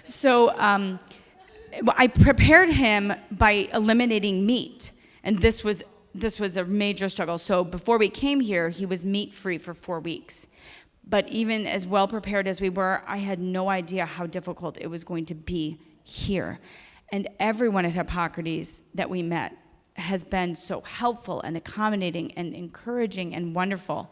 So I prepared him by eliminating meat. And this was a major struggle. So before we came here, he was meat-free for 4 weeks. But even as well prepared as we were, I had no idea how difficult it was going to be here. And everyone at Hippocrates that we met has been so helpful and accommodating and encouraging and wonderful.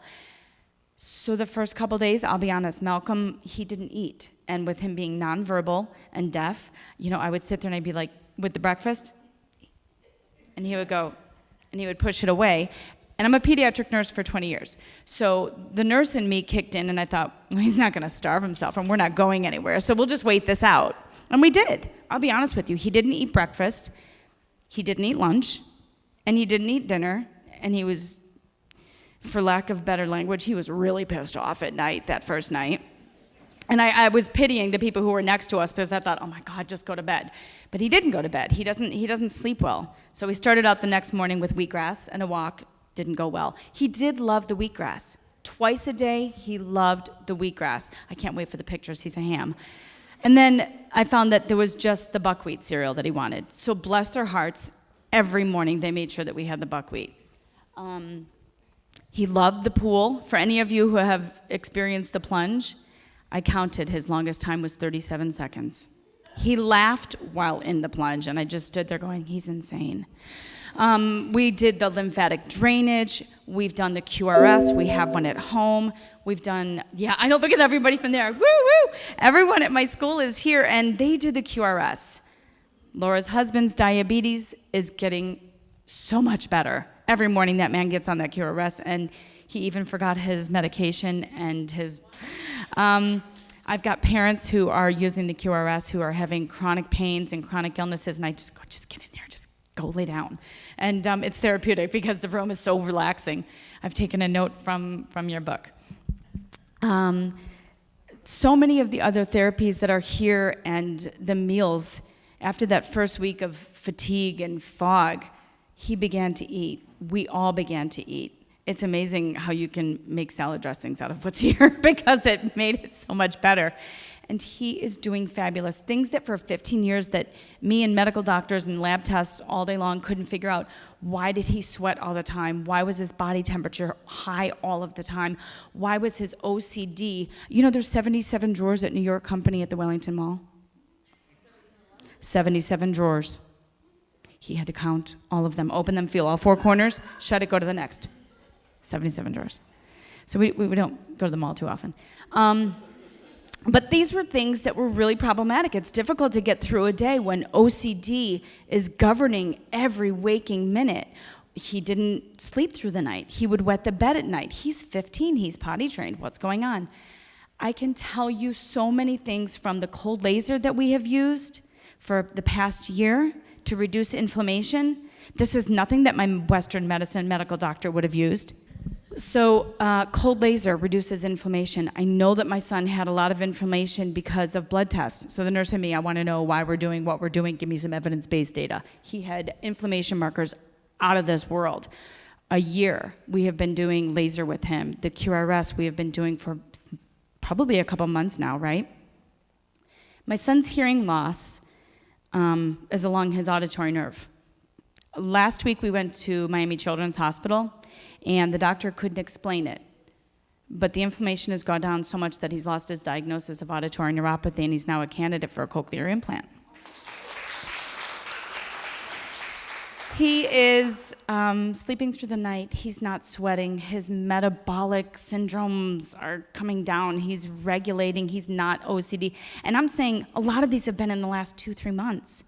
So the first couple days, I'll be honest, Malcolm, he didn't eat. And with him being nonverbal and deaf, I would sit there and I'd be like, with the breakfast? And he would go, and he would push it away. And I'm a pediatric nurse for 20 years. So the nurse in me kicked in, and I thought, well, he's not going to starve himself, and we're not going anywhere, so we'll just wait this out. And we did. I'll be honest with you. He didn't eat breakfast, he didn't eat lunch, and he didn't eat dinner, and he was, for lack of better language, he was really pissed off at night, that first night. And I was pitying the people who were next to us because I thought, oh my God, just go to bed. But he didn't go to bed. He doesn't sleep well. So we started out the next morning with wheatgrass and a walk. Didn't go well. He did love the wheatgrass. Twice a day, he loved the wheatgrass. I can't wait for the pictures. He's a ham. And then I found that there was just the buckwheat cereal that he wanted. So bless their hearts, every morning they made sure that we had the buckwheat. He loved the pool. For any of you who have experienced the plunge, I counted his longest time was 37 seconds. He laughed while in the plunge, and I just stood there going, he's insane. We did the lymphatic drainage. We've done the QRS. We have one at home. We've done, I know, look at everybody from there. Woo, woo. Everyone at my school is here, and they do the QRS. Laura's husband's diabetes is getting so much better. Every morning that man gets on that QRS, and he even forgot his medication and his... I've got parents who are using the QRS who are having chronic pains and chronic illnesses, and I just go, just get in there, just go lay down. And it's therapeutic because the room is so relaxing. I've taken a note from your book. So many of the other therapies that are here and the meals, after that first week of fatigue and fog, he began to eat. We all began to eat. It's amazing how you can make salad dressings out of what's here because it made it so much better. And he is doing fabulous things that for 15 years that me and medical doctors and lab tests all day long couldn't figure out. Why did he sweat all the time? Why was his body temperature high all of the time? Why was his OCD? There's 77 drawers at New York Company at the Wellington Mall. 77 drawers. He had to count all of them, open them, feel all four corners, shut it, go to the next. 77 drawers. So we don't go to the mall too often. But these were things that were really problematic. It's difficult to get through a day when OCD is governing every waking minute. He didn't sleep through the night. He would wet the bed at night. He's 15, he's potty trained. What's going on? I can tell you so many things from the cold laser that we have used for the past year to reduce inflammation. This is nothing that my Western medicine medical doctor would have used. So cold laser reduces inflammation. I know that my son had a lot of inflammation because of blood tests. So the nurse said to me, I want to know why we're doing what we're doing. Give me some evidence-based data. He had inflammation markers out of this world. A year we have been doing laser with him. The QRS we have been doing for probably a couple months now, right? My son's hearing loss is along his auditory nerve. Last week we went to Miami Children's Hospital, and the doctor couldn't explain it. But the inflammation has gone down so much that he's lost his diagnosis of auditory neuropathy, and he's now a candidate for a cochlear implant. He is sleeping through the night. He's not sweating. His metabolic syndromes are coming down. He's regulating. He's not OCD. And I'm saying a lot of these have been in the last 2-3 months.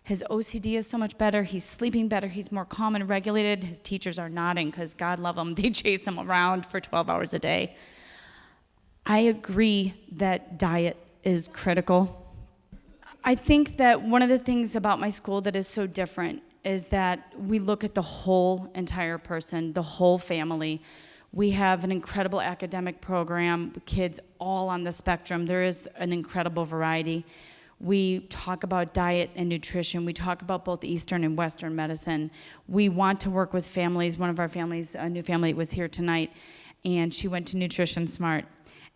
His OCD is so much better. He's sleeping better. He's more calm and regulated. His teachers are nodding because God love them. They chase him around for 12 hours a day. I agree that diet is critical. I think that one of the things about my school that is so different is that we look at the whole entire person, the whole family. We have an incredible academic program, kids all on the spectrum. There is an incredible variety. We talk about diet and nutrition. We talk about both Eastern and Western medicine. We want to work with families. One of our families, a new family, was here tonight, and she went to Nutrition Smart.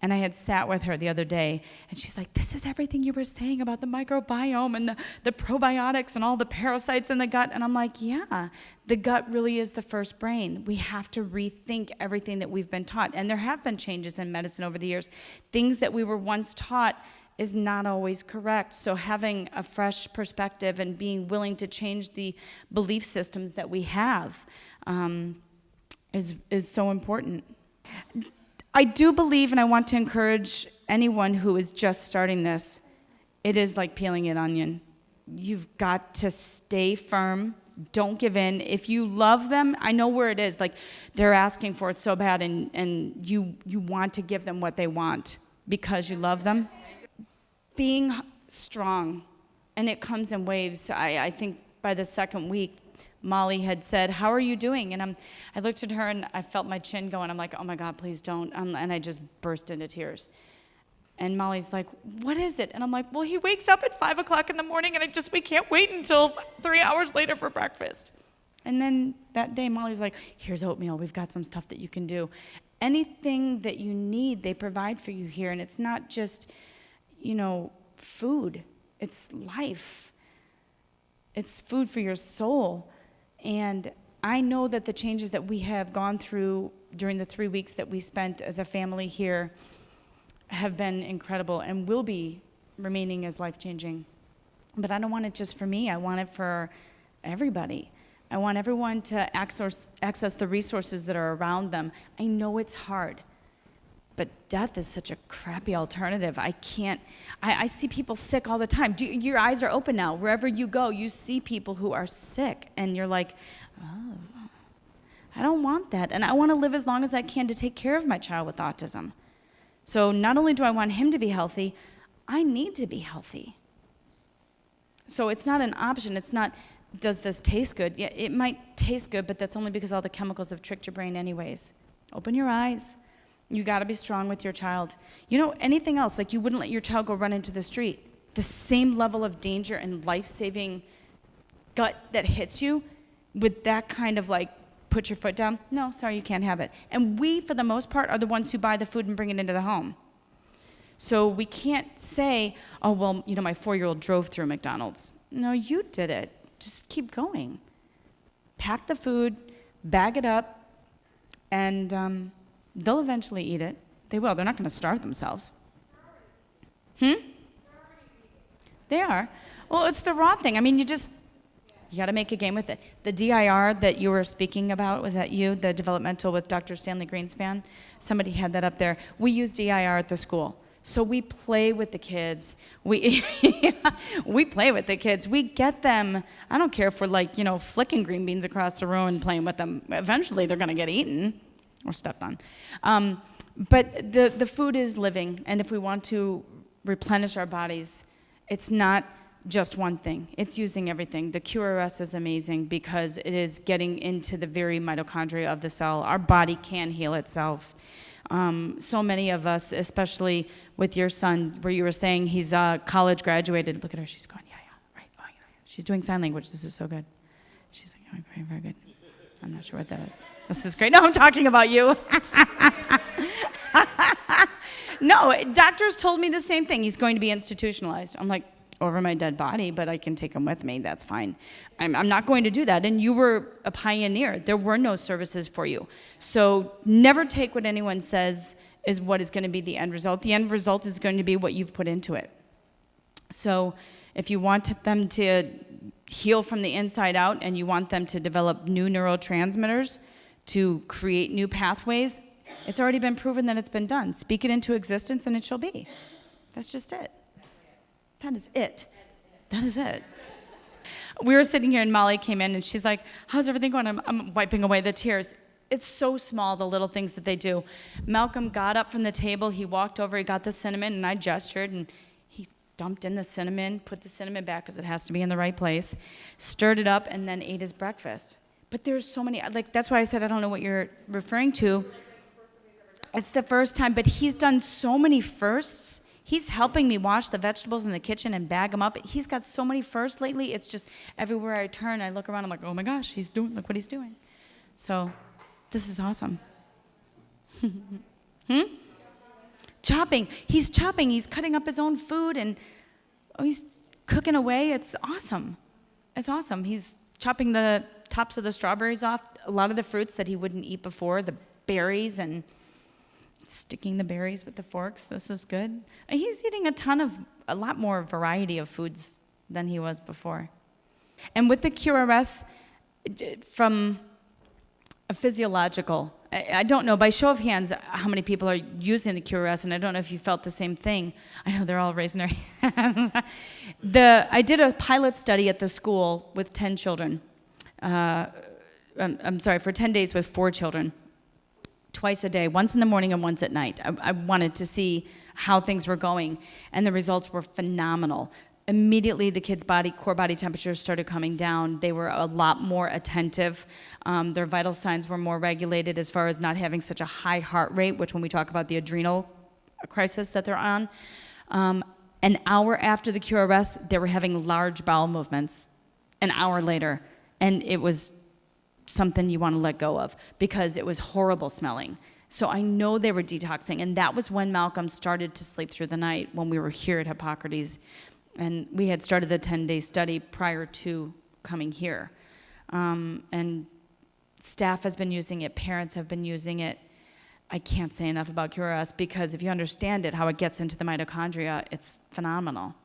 And I had sat with her the other day, and she's like, this is everything you were saying about the microbiome and the probiotics and all the parasites in the gut. And I'm like, yeah, the gut really is the first brain. We have to rethink everything that we've been taught. And there have been changes in medicine over the years. Things that we were once taught is not always correct. So having a fresh perspective and being willing to change the belief systems that we have is so important. I do believe, and I want to encourage anyone who is just starting this, it is like peeling an onion. You've got to stay firm. Don't give in. If you love them, I know where it is. Like, they're asking for it so bad, and you want to give them what they want because you love them. Being strong, and it comes in waves. I think by the second week, Molly had said, how are you doing? And I looked at her, and I felt my chin going. I'm like, oh my God, please don't. And I just burst into tears. And Molly's like, what is it? And I'm like, well, he wakes up at 5 o'clock in the morning, and we can't wait until 3 hours later for breakfast. And then that day, Molly's like, here's oatmeal. We've got some stuff that you can do. Anything that you need, they provide for you here. And it's not just, food. It's life. It's food for your soul. And I know that the changes that we have gone through during the 3 weeks that we spent as a family here have been incredible and will be remaining as life-changing. But I don't want it just for me. I want it for everybody. I want everyone to access the resources that are around them. I know it's hard, but death is such a crappy alternative. I see people sick all the time. Your eyes are open now. Wherever you go, you see people who are sick, and you're like, oh, I don't want that. And I want to live as long as I can to take care of my child with autism. So not only do I want him to be healthy, I need to be healthy. So it's not an option. It's not, does this taste good? Yeah, it might taste good, but that's only because all the chemicals have tricked your brain anyways. Open your eyes. You got to be strong with your child. Anything else, like you wouldn't let your child go run into the street. The same level of danger and life-saving gut that hits you with that kind of put your foot down. No, sorry, you can't have it. And we, for the most part, are the ones who buy the food and bring it into the home. So we can't say, oh, well, my 4-year-old drove through McDonald's. No, you did it. Just keep going. Pack the food, bag it up, and they'll eventually eat it. They will. They're not going to starve themselves. They are. Well, it's the raw thing. I mean, you got to make a game with it. The DIR that you were speaking about, was that you, the developmental with Dr. Stanley Greenspan? Somebody had that up there. We use DIR at the school. So we play with the kids. We play with the kids. We get them. I don't care if we're like, flicking green beans across the room and playing with them. Eventually, they're going to get eaten or stepped on. But the food is living, and if we want to replenish our bodies, it's not just one thing. It's using everything. The QRS is amazing because it is getting into the very mitochondria of the cell. Our body can heal itself. So many of us, especially with your son, where you were saying he's college graduated. Look at her, she's going, yeah, right. Oh, yeah. She's doing sign language. This is so good. She's like, oh, very, very good. I'm not sure what that is. This is great. No, I'm talking about you. No, doctors told me the same thing. He's going to be institutionalized. I'm like, over my dead body, but I can take him with me. That's fine. I'm not going to do that. And you were a pioneer. There were no services for you. So never take what anyone says is what is going to be the end result. The end result is going to be what you've put into it. So if you want them to heal from the inside out and you want them to develop new neurotransmitters to create new pathways, it's already been proven that it's been done. Speak it into existence and it shall be. That's just it. That is it. That is it. We were sitting here and Molly came in and she's like, how's everything going? I'm wiping away the tears. It's so small, the little things that they do. Malcolm got up from the table, he walked over, he got the cinnamon, and I gestured, and he dumped in the cinnamon, put the cinnamon back because it has to be in the right place, stirred it up, and then ate his breakfast. But there's so many, that's why I said I don't know what you're referring to. It's the first time, but he's done so many firsts. He's helping me wash the vegetables in the kitchen and bag them up. He's got so many firsts lately. It's just everywhere I turn, I look around, I'm like, oh my gosh, look what he's doing. So this is awesome. Chopping. He's chopping. He's cutting up his own food and he's cooking away. It's awesome. It's awesome. He's chopping the tops of the strawberries off, a lot of the fruits that he wouldn't eat before, the berries, and sticking the berries with the forks. This is good. He's eating a lot more variety of foods than he was before. And with the QRS, from a physiological, I don't know, by show of hands, how many people are using the QRS, and I don't know if you felt the same thing. I know they're all raising their hands. I did a pilot study at the school with 10 children. For 10 days with 4 children. Twice a day, once in the morning and once at night. I wanted to see how things were going, and the results were phenomenal. Immediately, the kids' core body temperatures started coming down. They were a lot more attentive. Their vital signs were more regulated as far as not having such a high heart rate, which when we talk about the adrenal crisis that they're on. An hour after the QRS, they were having large bowel movements. An hour later, and it was something you want to let go of because it was horrible smelling. So I know they were detoxing, and that was when Malcolm started to sleep through the night when we were here at Hippocrates, and we had started the 10-day study prior to coming here. And staff has been using it, parents have been using it. I can't say enough about QRS because if you understand it, how it gets into the mitochondria, it's phenomenal.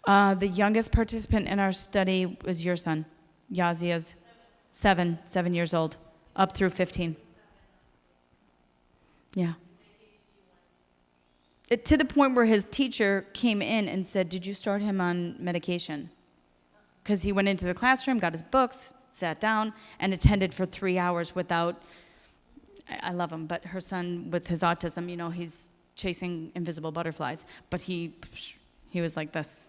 The youngest participant in our study was your son. Yazia's 7 years old, up through 15. Yeah. To the point where his teacher came in and said, did you start him on medication? Because he went into the classroom, got his books, sat down, and attended for 3 hours without, I love him, but her son with his autism, he's chasing invisible butterflies, but he was like this.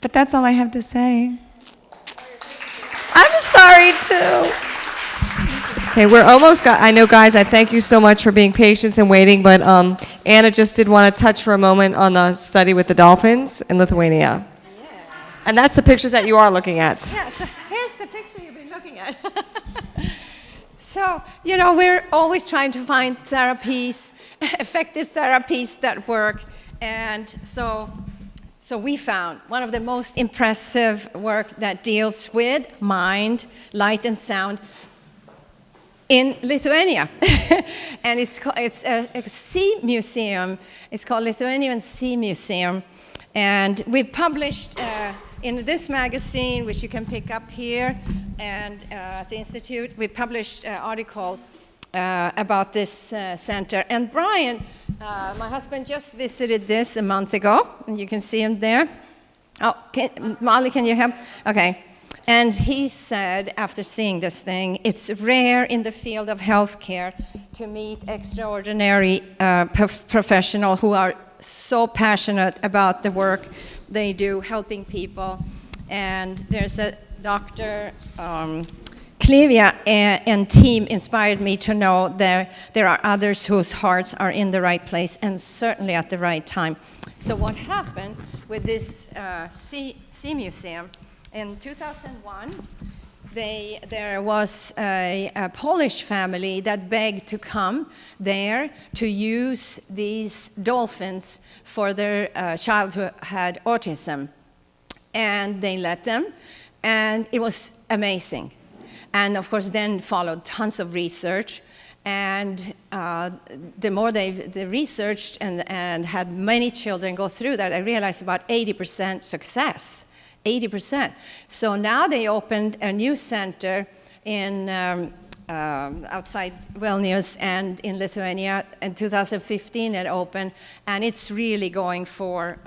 But that's all I have to say. I'm sorry, too. Okay, we're almost got, I know, guys, I thank you so much for being patient and waiting, but Anna just did want to touch for a moment on the study with the dolphins in Lithuania. Yes. And that's the pictures that you are looking at. Yeah, so here's the picture you've been looking at. So, we're always trying to find therapies, effective therapies that work, and so we found one of the most impressive work that deals with mind, light, and sound in Lithuania. And it's a sea museum. It's called Lithuanian Sea Museum. And we published in this magazine, which you can pick up here, and at the Institute, we published an article about this center. And Brian, my husband, just visited this a month ago, and you can see him there. Oh, Molly, can you help? Okay. And he said, after seeing this thing, it's rare in the field of healthcare to meet extraordinary professionals who are so passionate about the work they do, helping people. And there's a Dr. Clivia and team inspired me to know there are others whose hearts are in the right place and certainly at the right time. So what happened with this Sea Museum, in 2001, there was a Polish family that begged to come there to use these dolphins for their child who had autism. And they let them, and it was amazing. And of course, then followed tons of research. And the more they researched and had many children go through that, I realized about 80% success. 80%. So now they opened a new center in outside Vilnius and in Lithuania. In 2015 it opened, and it's really going for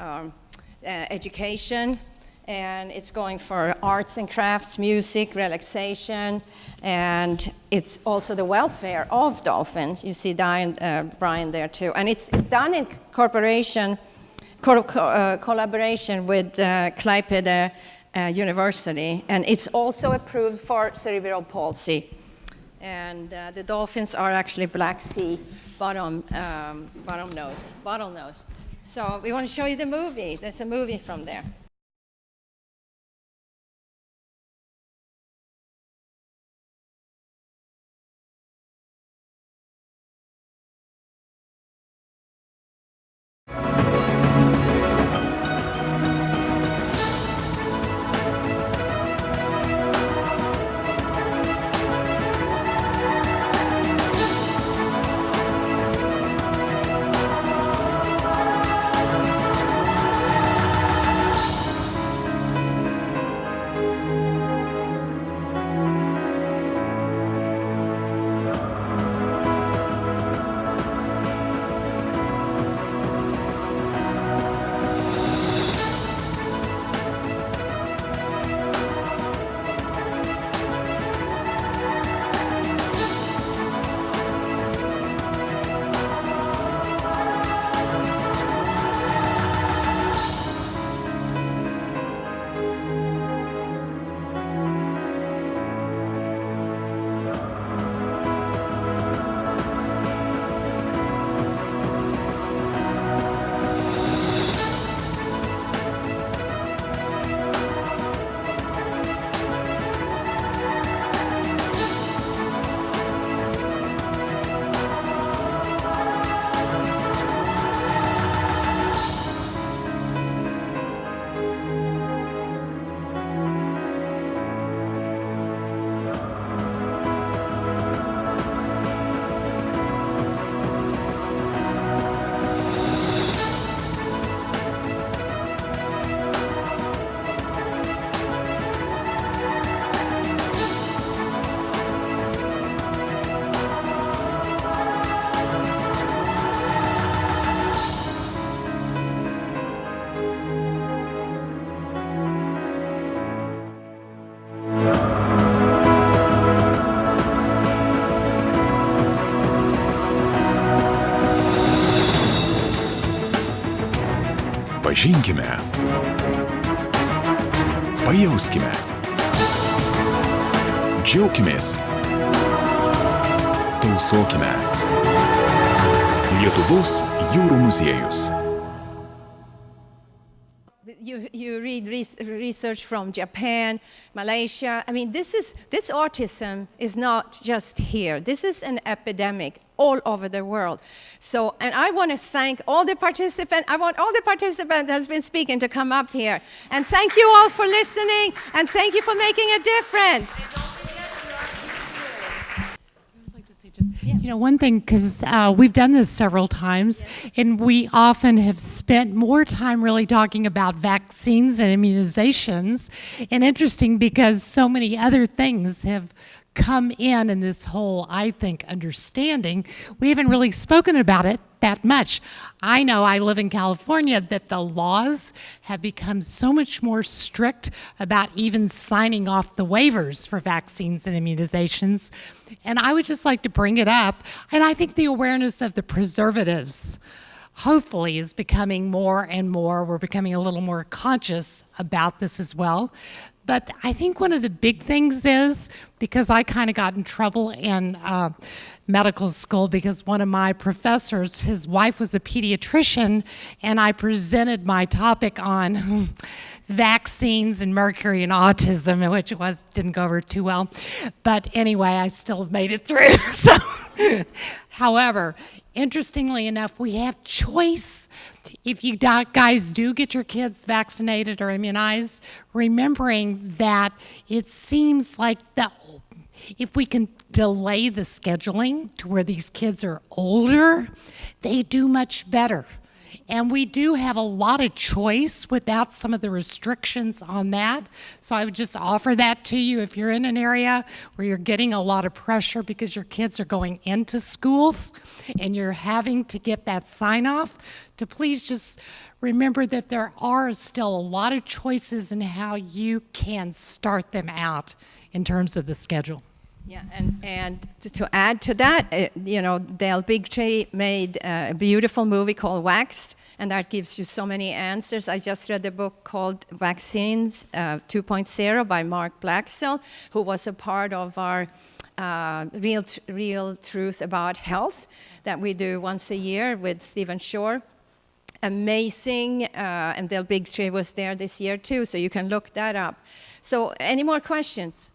education, and it's going for arts and crafts, music, relaxation, and it's also the welfare of dolphins. You see Brian there too. And it's done in collaboration with Klaipeda University, and it's also approved for cerebral palsy. And the dolphins are actually Black Sea bottlenose. So we want to show you the movie. There's a movie from there. Pažinkime, pajauskime, džiaukimės, tausokime. Lietuvos jūrų muziejus. You read research from Japan, Malaysia. I mean, this autism is not just here. This is an epidemic all over the world. So, and I want to thank all the participants. I want all the participants that has been speaking to come up here. And thank you all for listening, and thank you for making a difference. You know, one thing, because we've done this several times, and we often have spent more time really talking about vaccines and immunizations. And interesting because so many other things have come in this whole, I think, understanding. We haven't really spoken about it that much. I know I live in California that the laws have become so much more strict about even signing off the waivers for vaccines and immunizations. And I would just like to bring it up. And I think the awareness of the preservatives hopefully is becoming more and more. We're becoming a little more conscious about this as well. But I think one of the big things is, because I kind of got in trouble in medical school because one of my professors, his wife was a pediatrician, and I presented my topic on vaccines and mercury and autism, which didn't go over too well. But anyway, I still made it through. So, however, interestingly enough, we have choice. If you guys do get your kids vaccinated or immunized, remembering that it seems like if we can delay the scheduling to where these kids are older, they do much better. And we do have a lot of choice without some of the restrictions on that. So I would just offer that to you if you're in an area where you're getting a lot of pressure because your kids are going into schools and you're having to get that sign off, to please just remember that there are still a lot of choices in how you can start them out in terms of the schedule. Yeah, and to add to that, Dale Bigtree made a beautiful movie called Waxed, and that gives you so many answers. I just read a book called Vaccines 2.0 by Mark Blaxill, who was a part of our Real Truth About Health that we do once a year with Stephen Shore. Amazing, and Dale Bigtree was there this year too, so you can look that up. So any more questions?